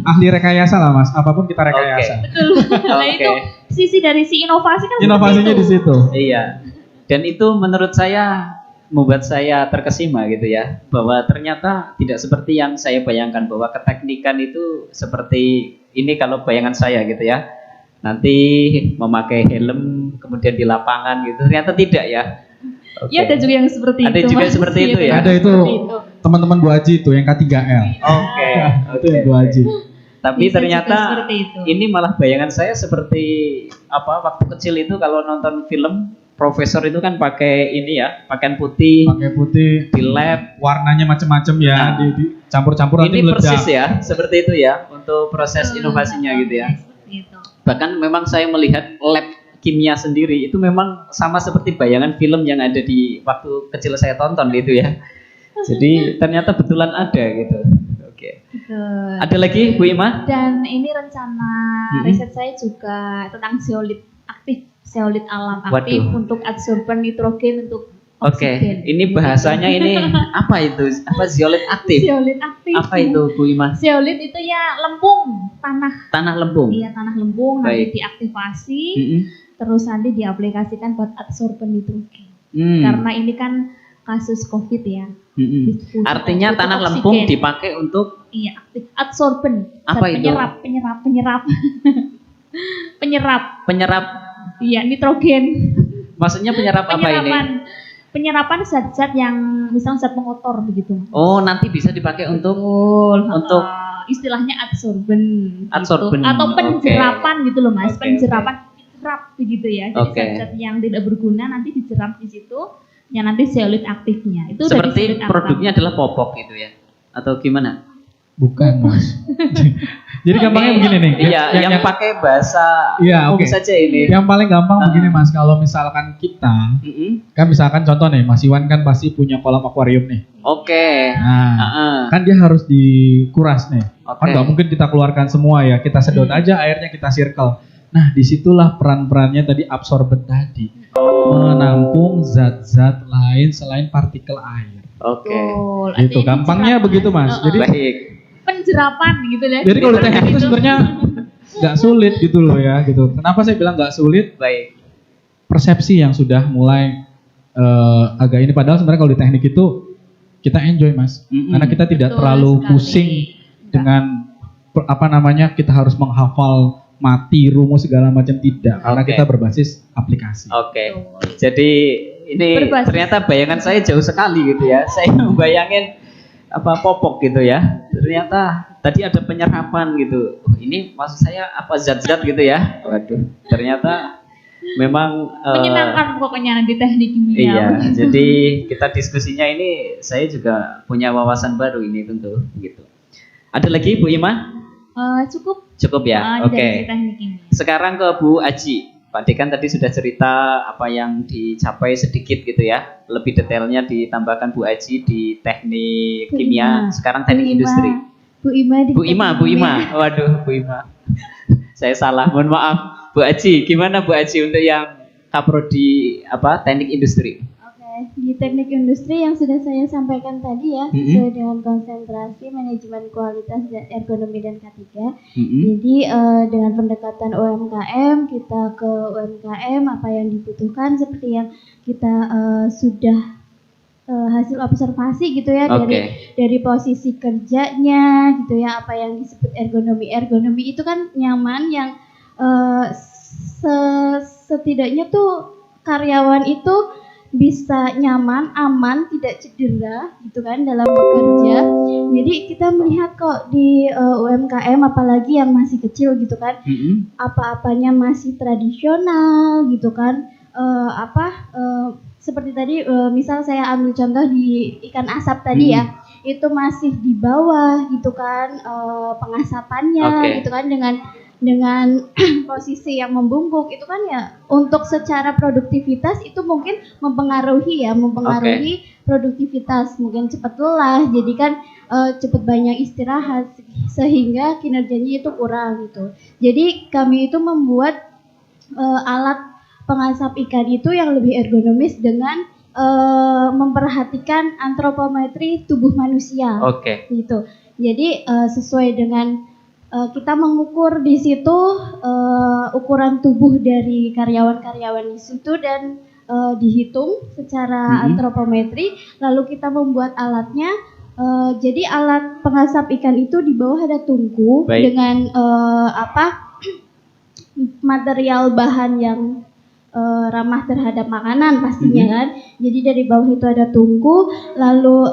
ahli rekayasa lah, Mas. Apapun kita rekayasa. Betul. Nah, itu sisi dari si inovasi kan. Inovasinya di situ. Iya. Dan itu menurut saya membuat saya terkesima gitu ya, bahwa ternyata tidak seperti yang saya bayangkan, bahwa keteknikan itu seperti ini kalau bayangan saya gitu ya. Nanti memakai helm kemudian di lapangan gitu. Ternyata tidak ya. Iya, ada juga yang seperti itu. Ada juga seperti itu ya. Ada itu teman-teman Bu Haji itu yang K3L. Oke. Itu yang Bu Haji. Tapi Bisa ternyata itu. ini malah bayangan saya seperti waktu kecil itu kalau nonton film profesor itu kan pakai ini ya, pakaian putih. Pakai putih di lab, warnanya macam-macam ya, dicampur-campur nanti ini meledak. persis ya, seperti itu ya untuk proses inovasinya gitu ya. Bahkan memang saya melihat lab kimia sendiri itu memang sama seperti bayangan film yang ada di waktu kecil saya tonton gitu ya. Jadi ternyata betulan ada gitu. Oke. Ada lagi Bu Ima? Dan ini rencana riset saya juga tentang zeolit aktif, zeolit alam aktif. Waduh. Untuk adsorban nitrogen untuk Oke, oksigen. ini bahasanya ini apa itu? Apa zeolit aktif? Zeolit aktif. Apa itu Bu Ima? Zeolit itu ya lempung, tanah lempung. Iya, tanah lempung. Nanti Baik. diaktifasi, terus nanti diaplikasikan buat adsorban nitrogen. Hmm. Karena ini kan kasus COVID ya. Artinya butuh tanah oksigen. lempung dipakai untuk Iya, aktif adsorban. Apa itu? Penyerap. Iya, nitrogen. Maksudnya penyerap apa ini? Penyerapan zat-zat yang misalnya zat pengotor begitu. Oh, nanti bisa dipakai untuk untuk istilahnya adsorban. Adsorban, Gitu. Atau penjerapan gitu loh, Mas. Oke, Penjerapan diserap begitu ya. Jadi zat-zat yang tidak berguna nanti diserap di situ. Yang nanti zeolit aktifnya. Itu seperti produknya adalah popok gitu ya. Atau gimana? Bukan, Mas. Jadi gampangnya begini nih. Iya, yang pakai bahasa oke. saja ini. Yang paling gampang begini, Mas. Kalau misalkan kita, kan misalkan contoh nih, Mas Iwan kan pasti punya kolam akuarium nih. Oke. Nah, kan dia harus dikuras nih. Kan nggak mungkin kita keluarkan semua ya. Kita sedot aja airnya, kita circle. Nah, disitulah peran-perannya tadi absorben tadi. Menampung zat-zat lain selain partikel air. Oke. Itu gampangnya begitu, Mas. Jadi baik. Penjerapan gitu ya. Jadi kalau teknik itu sebenarnya nggak sulit gitu loh ya gitu. Kenapa saya bilang nggak sulit? Baik. Persepsi yang sudah mulai agak ini, padahal sebenarnya kalau di teknik itu kita enjoy, Mas. Karena kita tidak terlalu pusing dengan kita harus menghafal mati rumus segala macam, tidak, karena kita berbasis aplikasi. Oke. Jadi ini ternyata bayangan saya jauh sekali gitu ya. Saya membayangin popok gitu ya. Ternyata tadi ada penyerapan gitu. Ini maksud saya apa zat-zat gitu ya. Waduh. Ternyata memang menyenangkan pokoknya di teknik kimia. Iya. Jadi kita diskusinya ini saya juga punya wawasan baru ini tentu gitu. Ada lagi Bu Ima? Cukup ya. Oke. Sekarang ke Bu Aji. Pak Dekan tadi sudah cerita apa yang dicapai sedikit gitu ya. Lebih detailnya ditambahkan Bu Aji di teknik kimia. Sekarang teknik industri. Bu Ima. Waduh, Bu Ima. Saya salah, mohon maaf. Bu Aji, gimana Bu Aji untuk yang kaprodi teknik industri? Di teknik industri yang sudah saya sampaikan tadi ya, sesuai dengan konsentrasi manajemen kualitas dan ergonomi dan K3. Jadi dengan pendekatan UMKM, kita ke UMKM apa yang dibutuhkan seperti yang kita sudah hasil observasi gitu ya, dari posisi kerjanya gitu ya, apa yang disebut ergonomi itu kan nyaman, yang setidaknya tuh karyawan itu bisa nyaman, aman, tidak cedera gitu kan dalam bekerja. Jadi kita melihat kok di UMKM apalagi yang masih kecil gitu kan, apa-apanya masih tradisional gitu kan. Seperti tadi misal saya ambil contoh di ikan asap tadi ya, itu masih di bawah gitu kan pengasapannya gitu kan, dengan posisi yang membungkuk itu kan ya, untuk secara produktivitas itu mungkin mempengaruhi produktivitas, mungkin cepat lelah, jadi kan cepat banyak istirahat sehingga kinerjanya itu kurang gitu. Jadi kami itu membuat alat pengasap ikan itu yang lebih ergonomis dengan memperhatikan antropometri tubuh manusia. Gitu. Jadi sesuai dengan kita mengukur di situ ukuran tubuh dari karyawan-karyawan di situ dan dihitung secara antropometri, lalu kita membuat alatnya. Jadi alat pengasap ikan itu di bawah ada tungku dengan material bahan yang ramah terhadap makanan pastinya kan. Jadi dari bawah itu ada tungku, lalu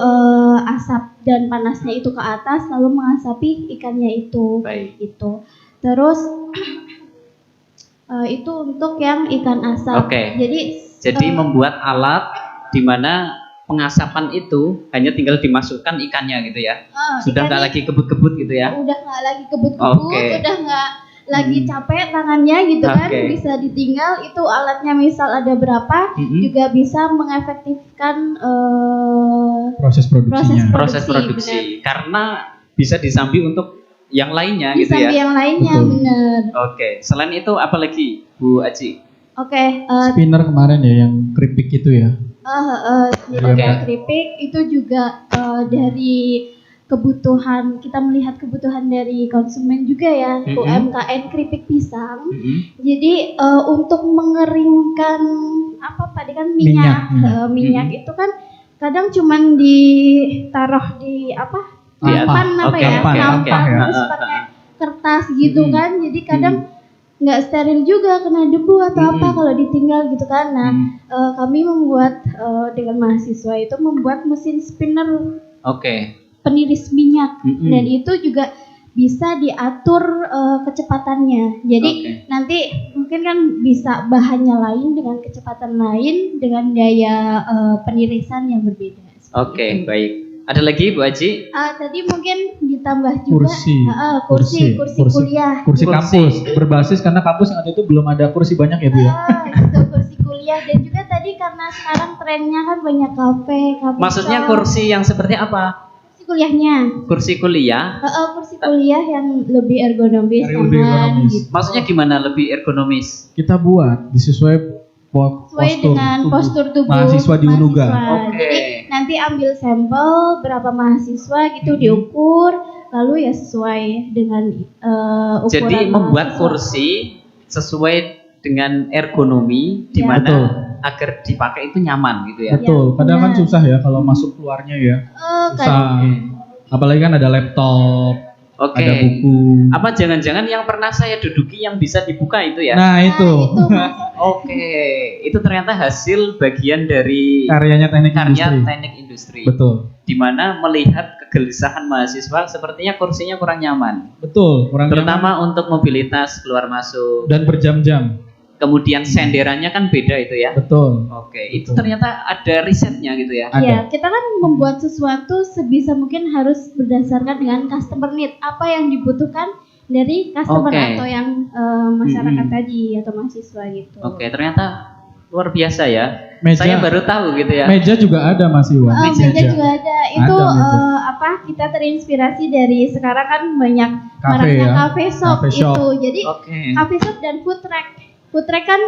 asap dan panasnya itu ke atas, lalu mengasapi ikannya itu. Itu. Terus itu untuk yang ikan asap. Jadi membuat alat di mana pengasapan itu hanya tinggal dimasukkan ikannya gitu ya. Sudah nggak lagi kebut-kebut gitu ya. Udah nggak lagi kebut-kebut, udah nggak lagi capek tangannya gitu kan, bisa ditinggal itu alatnya misal ada berapa, juga bisa mengefektifkan proses produksi. Karena bisa disambi untuk yang lainnya gitu ya. Disambi yang lainnya, benar. Selain itu apa lagi Bu Aji? Spinner kemarin ya yang keripik itu ya. Keripik itu juga dari kebutuhan, kita melihat kebutuhan dari konsumen juga ya, UMKM keripik pisang. Jadi untuk mengeringkan tadi kan minyak itu kan kadang cuman ditaruh di nampan terus pakai kertas gitu kan, jadi kadang nggak steril juga, kena debu atau kalau ditinggal gitu kan. Nah kami membuat dengan mahasiswa itu membuat mesin spinner peniris minyak, dan itu juga bisa diatur kecepatannya. Jadi nanti mungkin kan bisa bahannya lain dengan kecepatan lain dengan daya penirisan yang berbeda. Baik. Ada lagi Bu Aji? Tadi mungkin ditambah juga kursi kuliah. Kursi kampus berbasis karena kampus yang ada itu belum ada kursi banyak ya Bu ya. Itu kursi kuliah, dan juga tadi karena sekarang trennya kan banyak kafe. Maksudnya kursi yang seperti apa? Kursi kuliah yang lebih ergonomis, gitu. Maksudnya gimana lebih ergonomis? Kita buat sesuai dengan postur tubuh mahasiswa di UNUGA. Jadi nanti ambil sampel berapa mahasiswa gitu, diukur, lalu ya sesuai dengan ukuran. Jadi membuat kursi sesuai dengan ergonomi di mana agar dipakai itu nyaman gitu ya. Betul. Kadang kan susah ya kalau masuk keluarnya ya. Susah. Apalagi kan ada laptop, ada buku. Apa jangan-jangan yang pernah saya duduki yang bisa dibuka itu ya? Nah itu. Itu ternyata hasil bagian dari karyanya teknik industri. Betul. Di mana melihat kegelisahan mahasiswa, sepertinya kursinya kurang nyaman. Betul. Terutama untuk mobilitas keluar masuk. Dan berjam-jam. Kemudian senderannya kan beda itu ya. Betul. Itu ternyata ada risetnya gitu ya. Iya, kita kan membuat sesuatu sebisa mungkin harus berdasarkan dengan customer need, apa yang dibutuhkan dari customer atau yang masyarakat tadi atau mahasiswa gitu. Ternyata luar biasa ya. Saya baru tahu gitu ya. Meja juga ada Mas Iwan. Meja juga ada. Itu kita terinspirasi dari sekarang kan banyak maraknya cafe shop itu. Jadi cafe shop dan food truck. Food truck kan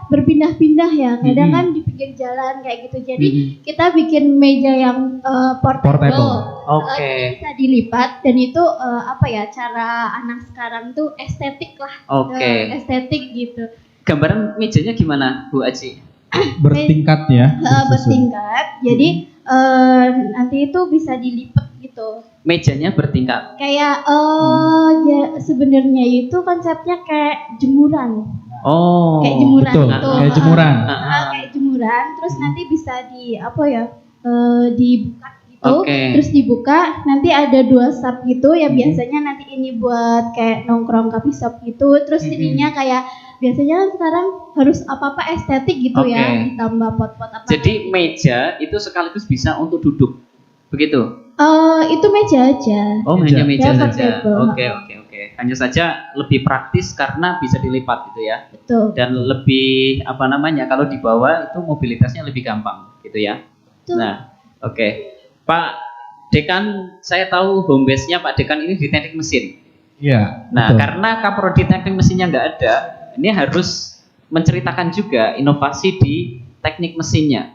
berpindah-pindah ya, kadang kan di pinggir jalan kayak gitu. Jadi kita bikin meja yang portable. Bisa dilipat, dan itu cara anak sekarang tuh estetik lah. Estetik gitu. Gambaran mejanya gimana Bu Aji? Bertingkat ya. Bertingkat. Jadi nanti itu bisa dilipat gitu. Mejanya bertingkat. Kayak sebenarnya itu konsepnya kayak jemuran. Kayak jemuran. Betul. Gitu. Kayak jemuran. Kayak jemuran, terus nanti bisa dibuka gitu. Terus dibuka, nanti ada 2 sub gitu ya, biasanya nanti ini buat kayak nongkrong coffee shop gitu. Terus ininya kayak biasanya sekarang harus apa-apa estetik gitu ya, ditambah pot-pot apa. Jadi meja itu sekaligus bisa untuk duduk. Begitu? Itu meja aja. Hanya meja saja. Oke. Hanya saja lebih praktis karena bisa dilipat gitu ya. Betul. Dan lebih kalau dibawa itu mobilitasnya lebih gampang gitu ya. Nah, oke. Pak Dekan, saya tahu home base-nya Pak Dekan ini di teknik mesin. Iya. Nah, betul. karena kaprodi teknik mesinnya nggak ada, ini harus menceritakan juga inovasi di teknik mesinnya.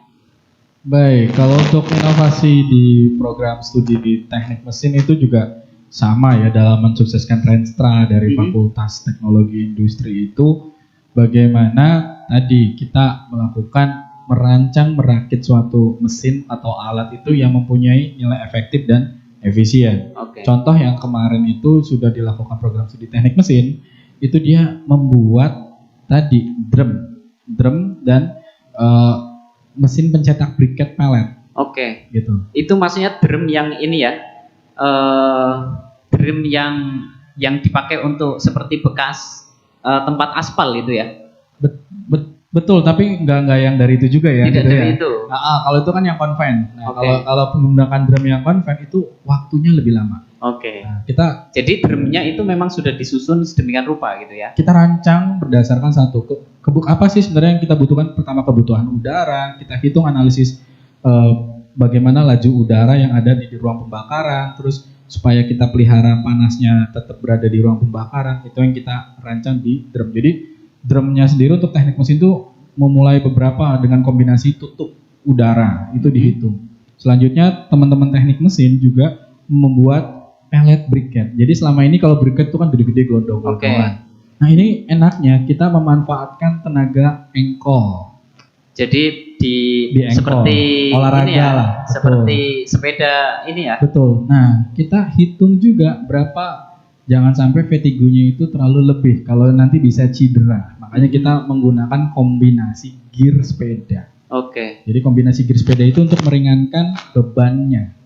Baik, kalau untuk inovasi di program studi di teknik mesin itu juga sama ya, dalam mensukseskan Renstra dari Fakultas Teknologi Industri itu bagaimana tadi kita melakukan merancang merakit suatu mesin atau alat itu yang mempunyai nilai efektif dan efisien. Contoh yang kemarin itu sudah dilakukan program studi teknik mesin, itu dia membuat tadi drum dan mesin pencetak briket pelet. Gitu. Itu maksudnya drum yang ini ya, drum yang dipakai untuk seperti bekas tempat aspal itu ya. Betul, tapi nggak yang dari itu juga ya. Tidak gitu dari ya. itu. Nah, kalau itu kan yang konven. Nah, kalau menggunakan drum yang konven itu waktunya lebih lama. Nah, jadi drumnya itu memang sudah disusun sedemikian rupa gitu ya. Kita rancang berdasarkan satu apa sih sebenarnya yang kita butuhkan. Pertama, kebutuhan udara, kita hitung analisis bagaimana laju udara yang ada di ruang pembakaran, terus supaya kita pelihara panasnya tetap berada di ruang pembakaran, itu yang kita rancang di drum. Jadi drumnya sendiri untuk teknik mesin itu memulai beberapa dengan kombinasi tutup udara, itu dihitung. Selanjutnya teman-teman teknik mesin juga membuat pellet briquette. Jadi selama ini kalau briquette itu kan gede-gede gelondong-gelondongan. Nah, ini enaknya kita memanfaatkan tenaga engkol. Jadi di engkol, seperti olahraga ini ya, lah, seperti sepeda ini ya. Betul. Nah, kita hitung juga berapa, jangan sampai vertigonya itu terlalu lebih kalau nanti bisa cedera. Makanya kita menggunakan kombinasi gear sepeda. Jadi kombinasi gear sepeda itu untuk meringankan bebannya.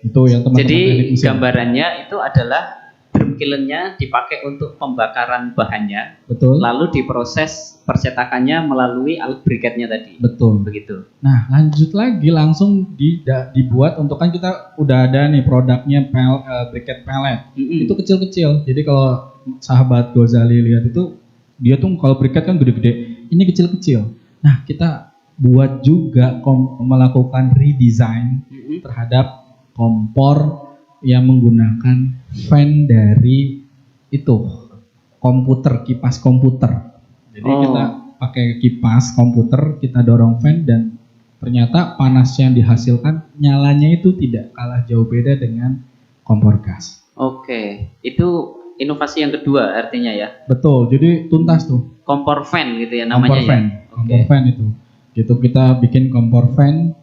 Itu yang teman-teman. Jadi gambarannya itu adalah drum killennya dipakai untuk pembakaran bahannya. Betul. Lalu diproses percetakannya melalui alat briquette-nya tadi. Betul. Begitu. Nah, lanjut lagi langsung dibuat untuk, kan kita udah ada nih produknya briquette pellet. Itu kecil-kecil. Jadi kalau sahabat Gozali lihat itu, dia tuh kalau briquette kan gede-gede. Ini kecil-kecil. Nah, kita buat juga melakukan redesign terhadap kompor yang menggunakan fan dari itu komputer, kipas komputer. Jadi kita pakai kipas komputer, kita dorong fan, dan ternyata panas yang dihasilkan nyalanya itu tidak kalah jauh beda dengan kompor gas. Itu inovasi yang kedua artinya ya. Betul, jadi tuntas tuh. Kompor fan gitu ya namanya. Kompor fan itu. Gitu, kita bikin kompor fan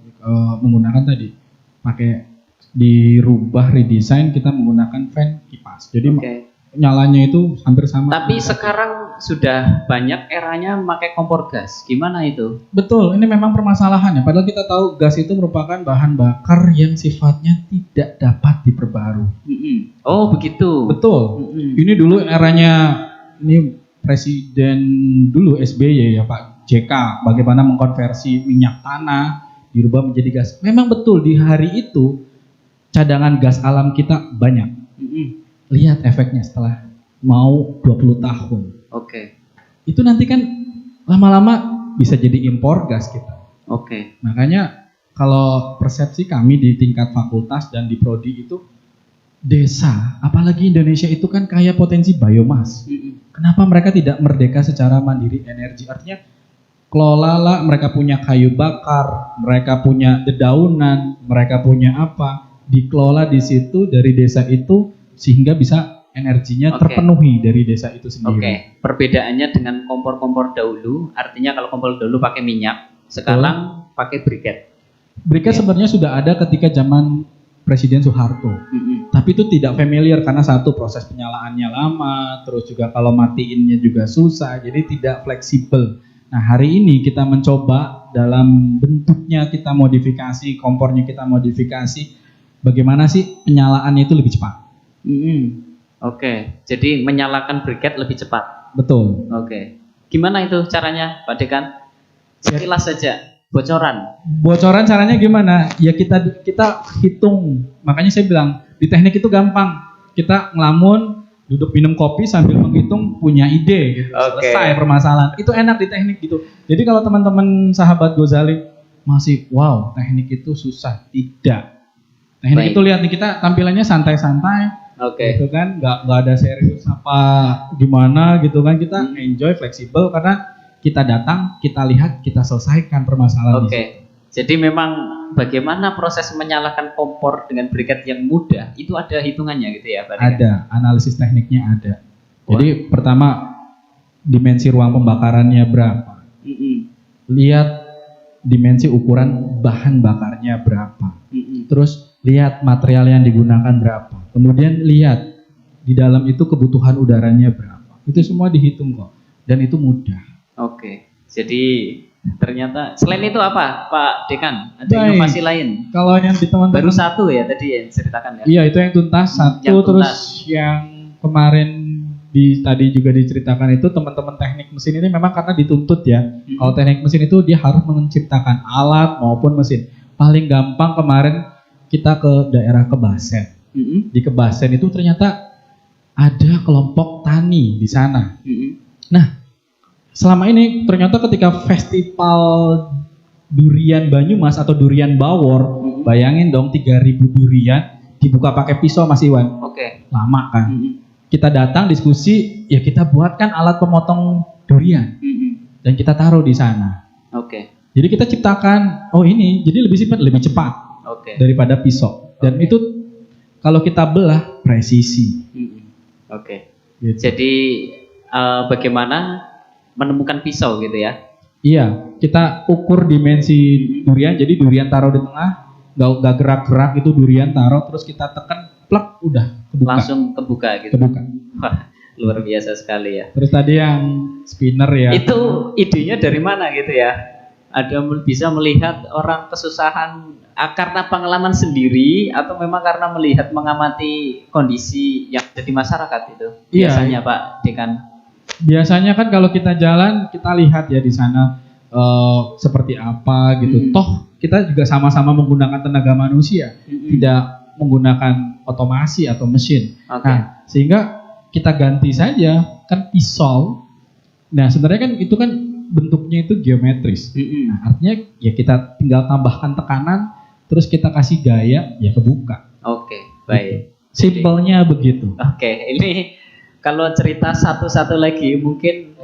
menggunakan tadi pakai dirubah, redesign, kita menggunakan fan kipas. Jadi nyalanya itu hampir sama. Tapi sekarang sudah banyak eranya memakai kompor gas. Gimana itu? Betul, ini memang permasalahannya. Padahal kita tahu gas itu merupakan bahan bakar yang sifatnya tidak dapat diperbarui. Begitu. Betul. Ini dulu eranya ini Presiden dulu SBY ya Pak JK, bagaimana mengkonversi minyak tanah dirubah menjadi gas. Memang betul di hari itu cadangan gas alam kita banyak. Lihat efeknya setelah mau 20 tahun. Itu nanti kan lama-lama bisa jadi impor gas kita. Makanya kalau persepsi kami di tingkat fakultas dan di prodi itu, desa, apalagi Indonesia itu kan kaya potensi biomas. Kenapa mereka tidak merdeka secara mandiri energi? Artinya kelolalah, mereka punya kayu bakar, mereka punya dedaunan, mereka punya apa, dikelola di situ dari desa itu sehingga bisa energinya terpenuhi dari desa itu sendiri. Perbedaannya dengan kompor-kompor dahulu, artinya kalau kompor dahulu pakai minyak, sekarang pakai briquette. Briquette sebenarnya sudah ada ketika zaman Presiden Soeharto, tapi itu tidak familiar karena satu, proses penyalaannya lama, terus juga kalau matiinnya juga susah, jadi tidak fleksibel. Nah, hari ini kita mencoba dalam bentuknya kita modifikasi, kompornya kita modifikasi, bagaimana sih penyalaannya itu lebih cepat. Jadi menyalakan briquette lebih cepat. Betul. Gimana itu caranya, Pak Dekan? Sekilas saja. Bocoran caranya gimana? Ya kita hitung. Makanya saya bilang di teknik itu gampang. Kita ngelamun, duduk minum kopi sambil menghitung, punya ide gitu. Selesai permasalahan. Itu enak di teknik gitu. Jadi kalau teman-teman sahabat Gozali masih wow teknik itu susah. Tidak. Teknik itu lihat nih, kita tampilannya santai-santai. Gitu kan, nggak ada serius apa gimana gitu kan, kita enjoy, fleksibel karena kita datang, kita lihat, kita selesaikan permasalahan. Jadi memang bagaimana proses menyalakan kompor dengan briket yang mudah itu ada hitungannya gitu ya Pak? Ada, analisis tekniknya ada. Jadi pertama dimensi ruang pembakarannya berapa, lihat dimensi ukuran bahan bakarnya berapa, terus lihat material yang digunakan berapa, kemudian lihat di dalam itu kebutuhan udaranya berapa, itu semua dihitung kok, dan itu mudah. Jadi ternyata selain itu apa Pak Dekan? Ada inovasi lain? Kalau yang di teman-teman baru satu ya tadi yang ceritakan ya? Iya, itu yang tuntas satu, yang terus yang kemarin tadi juga diceritakan itu teman-teman teknik mesin ini memang karena dituntut ya. Kalau teknik mesin itu dia harus menciptakan alat maupun mesin. Paling gampang kemarin kita ke daerah Kebasen. Di Kebasen itu ternyata ada kelompok tani di sana. Nah, selama ini ternyata ketika festival durian Banyumas atau durian Bawor, bayangin dong 3.000 durian dibuka pakai pisau Mas Iwan. Lama kan? Kita datang diskusi, ya kita buatkan alat pemotong durian dan kita taruh di sana. Jadi kita ciptakan, ini jadi lebih cepat daripada pisau. Dan itu kalau kita belah presisi. Gitu. Jadi bagaimana menemukan pisau gitu ya? Iya, kita ukur dimensi durian. Jadi durian taruh di tengah, nggak gerak-gerak, itu durian taruh, terus kita tekan, plak, udah kebuka. Langsung kebuka gitu. Wah, luar biasa sekali ya. Terus tadi yang spinner ya. Itu idenya dari mana gitu ya? Ada bisa melihat orang kesusahan karena pengalaman sendiri atau memang karena melihat mengamati kondisi yang ada di masyarakat itu? Biasanya Pak Dekan. Biasanya kan kalau kita jalan kita lihat ya di sana seperti apa gitu. Toh kita juga sama-sama menggunakan tenaga manusia, tidak menggunakan otomasi atau mesin. Nah, sehingga kita ganti saja kan pisau. Nah, sebenarnya kan itu kan bentuknya itu geometris. Nah, artinya ya kita tinggal tambahkan tekanan, terus kita kasih gaya, ya kebuka. Baik. Simpelnya begitu. Ini kalau cerita satu-satu lagi mungkin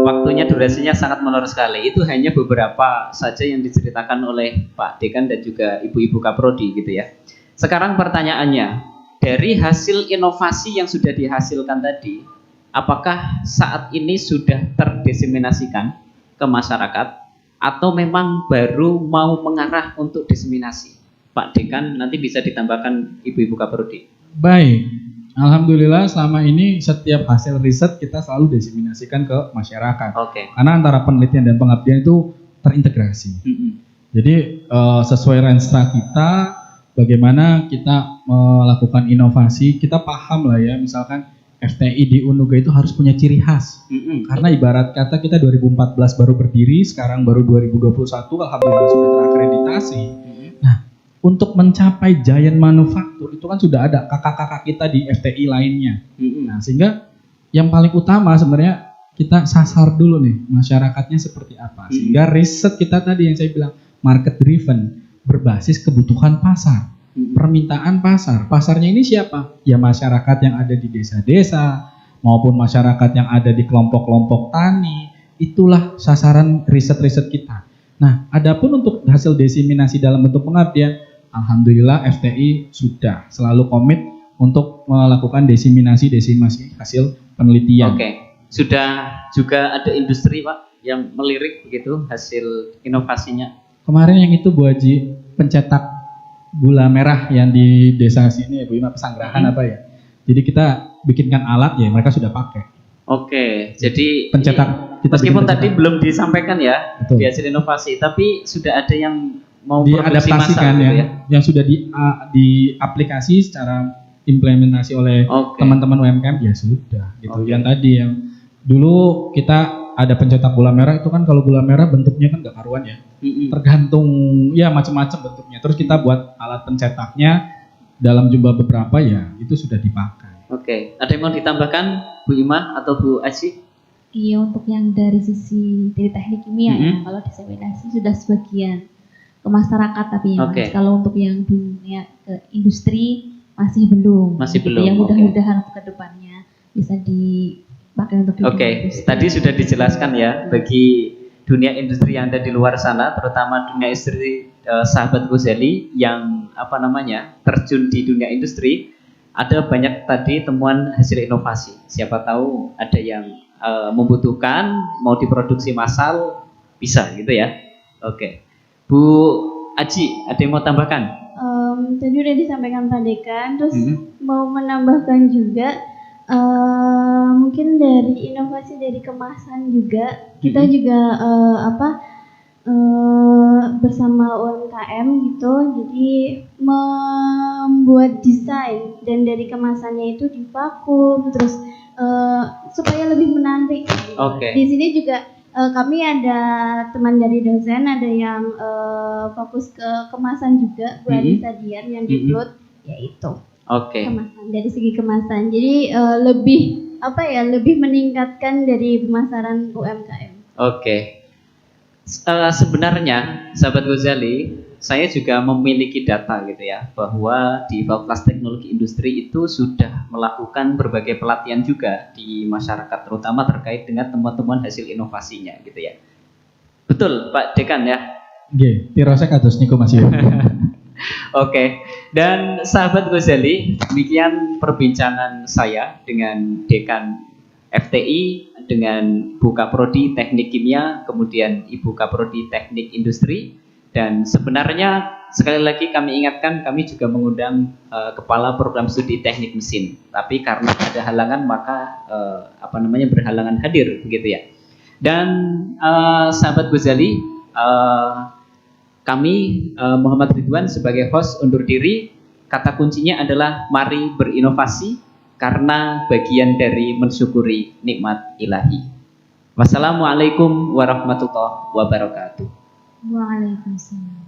waktunya durasinya sangat molor sekali. Itu hanya beberapa saja yang diceritakan oleh Pak Dekan dan juga Ibu-Ibu Kaprodi gitu ya. Sekarang pertanyaannya, dari hasil inovasi yang sudah dihasilkan tadi, apakah saat ini sudah terdiseminasikan ke masyarakat atau memang baru mau mengarah untuk diseminasi? Pak Dekan, nanti bisa ditambahkan Ibu-Ibu Kaprodi. Baik, alhamdulillah selama ini setiap hasil riset kita selalu diseminasikan ke masyarakat. Karena antara penelitian dan pengabdian itu terintegrasi. Jadi sesuai renstra kita, bagaimana kita melakukan inovasi, kita paham lah ya, misalkan FTI di Unuga itu harus punya ciri khas. Karena ibarat kata kita 2014 baru berdiri, sekarang baru 2021, alhamdulillah sudah terakreditasi. Nah, untuk mencapai giant manufaktur itu kan sudah ada kakak-kakak kita di FTI lainnya. Nah, sehingga yang paling utama sebenarnya kita sasar dulu nih masyarakatnya seperti apa. Sehingga riset kita tadi yang saya bilang market driven, berbasis kebutuhan pasar, permintaan pasar. Pasarnya ini siapa? Ya masyarakat yang ada di desa-desa maupun masyarakat yang ada di kelompok-kelompok tani. Itulah sasaran riset-riset kita. Nah, adapun untuk hasil diseminasi dalam bentuk pengabdian, alhamdulillah FTI sudah selalu komit untuk melakukan diseminasi hasil penelitian. Sudah juga ada industri Pak yang melirik begitu hasil inovasinya. Kemarin yang itu Bu Haji, pencetak gula merah yang di desa sini ya Bu Ima, Pesanggerahan apa ya. Jadi kita bikinkan alat ya, mereka sudah pakai. Jadi pencetak kita meskipun tadi belum disampaikan ya di hasil inovasi, tapi sudah ada yang mau diadaptasikan yang sudah diaplikasi secara implementasi oleh teman-teman UMKM ya sudah gitu. Yang tadi yang dulu kita ada pencetak gula merah itu kan kalau gula merah bentuknya kan nggak karuan ya, tergantung ya macam-macam bentuknya. Terus kita buat alat pencetaknya dalam jumlah beberapa ya itu sudah dipakai. Ada yang mau ditambahkan Bu Ima atau Bu Aji? Iya, untuk yang dari sisi teknik kimia ya, kalau diseminasi sudah sebagian. ke masyarakat tapi ya Mas. Kalau untuk yang dunia ke industri masih belum. Masih belum. Ya mudah-mudahan ke depannya bisa dipakai untuk industri. Tadi sudah dijelaskan ya bagi dunia industri yang ada di luar sana, terutama dunia industri sahabat Ghazali yang terjun di dunia industri, ada banyak tadi temuan hasil inovasi. Siapa tahu ada yang membutuhkan, mau diproduksi massal, bisa gitu ya. Bu Aji, ada yang mau tambahkan? Tadi udah disampaikan Pak Dekan, terus mau menambahkan juga mungkin dari inovasi dari kemasan juga kita juga bersama UMKM gitu, jadi membuat desain dan dari kemasannya itu divakum terus supaya lebih menarik. Di sini juga kami ada teman dari dosen, ada yang fokus ke kemasan juga, Bu Anissa Dian yang diupload, yaitu kemasan dari segi kemasan. Jadi lebih meningkatkan dari pemasaran UMKM. Sebenarnya sahabat Ghazali, saya juga memiliki data gitu ya, bahwa di Fakultas Teknologi Industri itu sudah melakukan berbagai pelatihan juga di masyarakat, terutama terkait dengan temuan-temuan hasil inovasinya gitu ya. Betul Pak Dekan ya? Nggih, pirosek kados niku Mas. Dan sahabat Ghazali, demikian perbincangan saya dengan Dekan FTI, dengan Bu Kaprodi Teknik Kimia, kemudian Ibu Kaprodi Teknik Industri. Dan sebenarnya sekali lagi kami ingatkan, kami juga mengundang Kepala Program Studi Teknik Mesin. Tapi karena ada halangan maka berhalangan hadir begitu ya. Dan sahabat Ghazali, kami Muhammad Ridwan sebagai host undur diri. Kata kuncinya adalah mari berinovasi, karena bagian dari mensyukuri nikmat ilahi. Wassalamualaikum warahmatullahi wabarakatuh. Waalaikumsalam.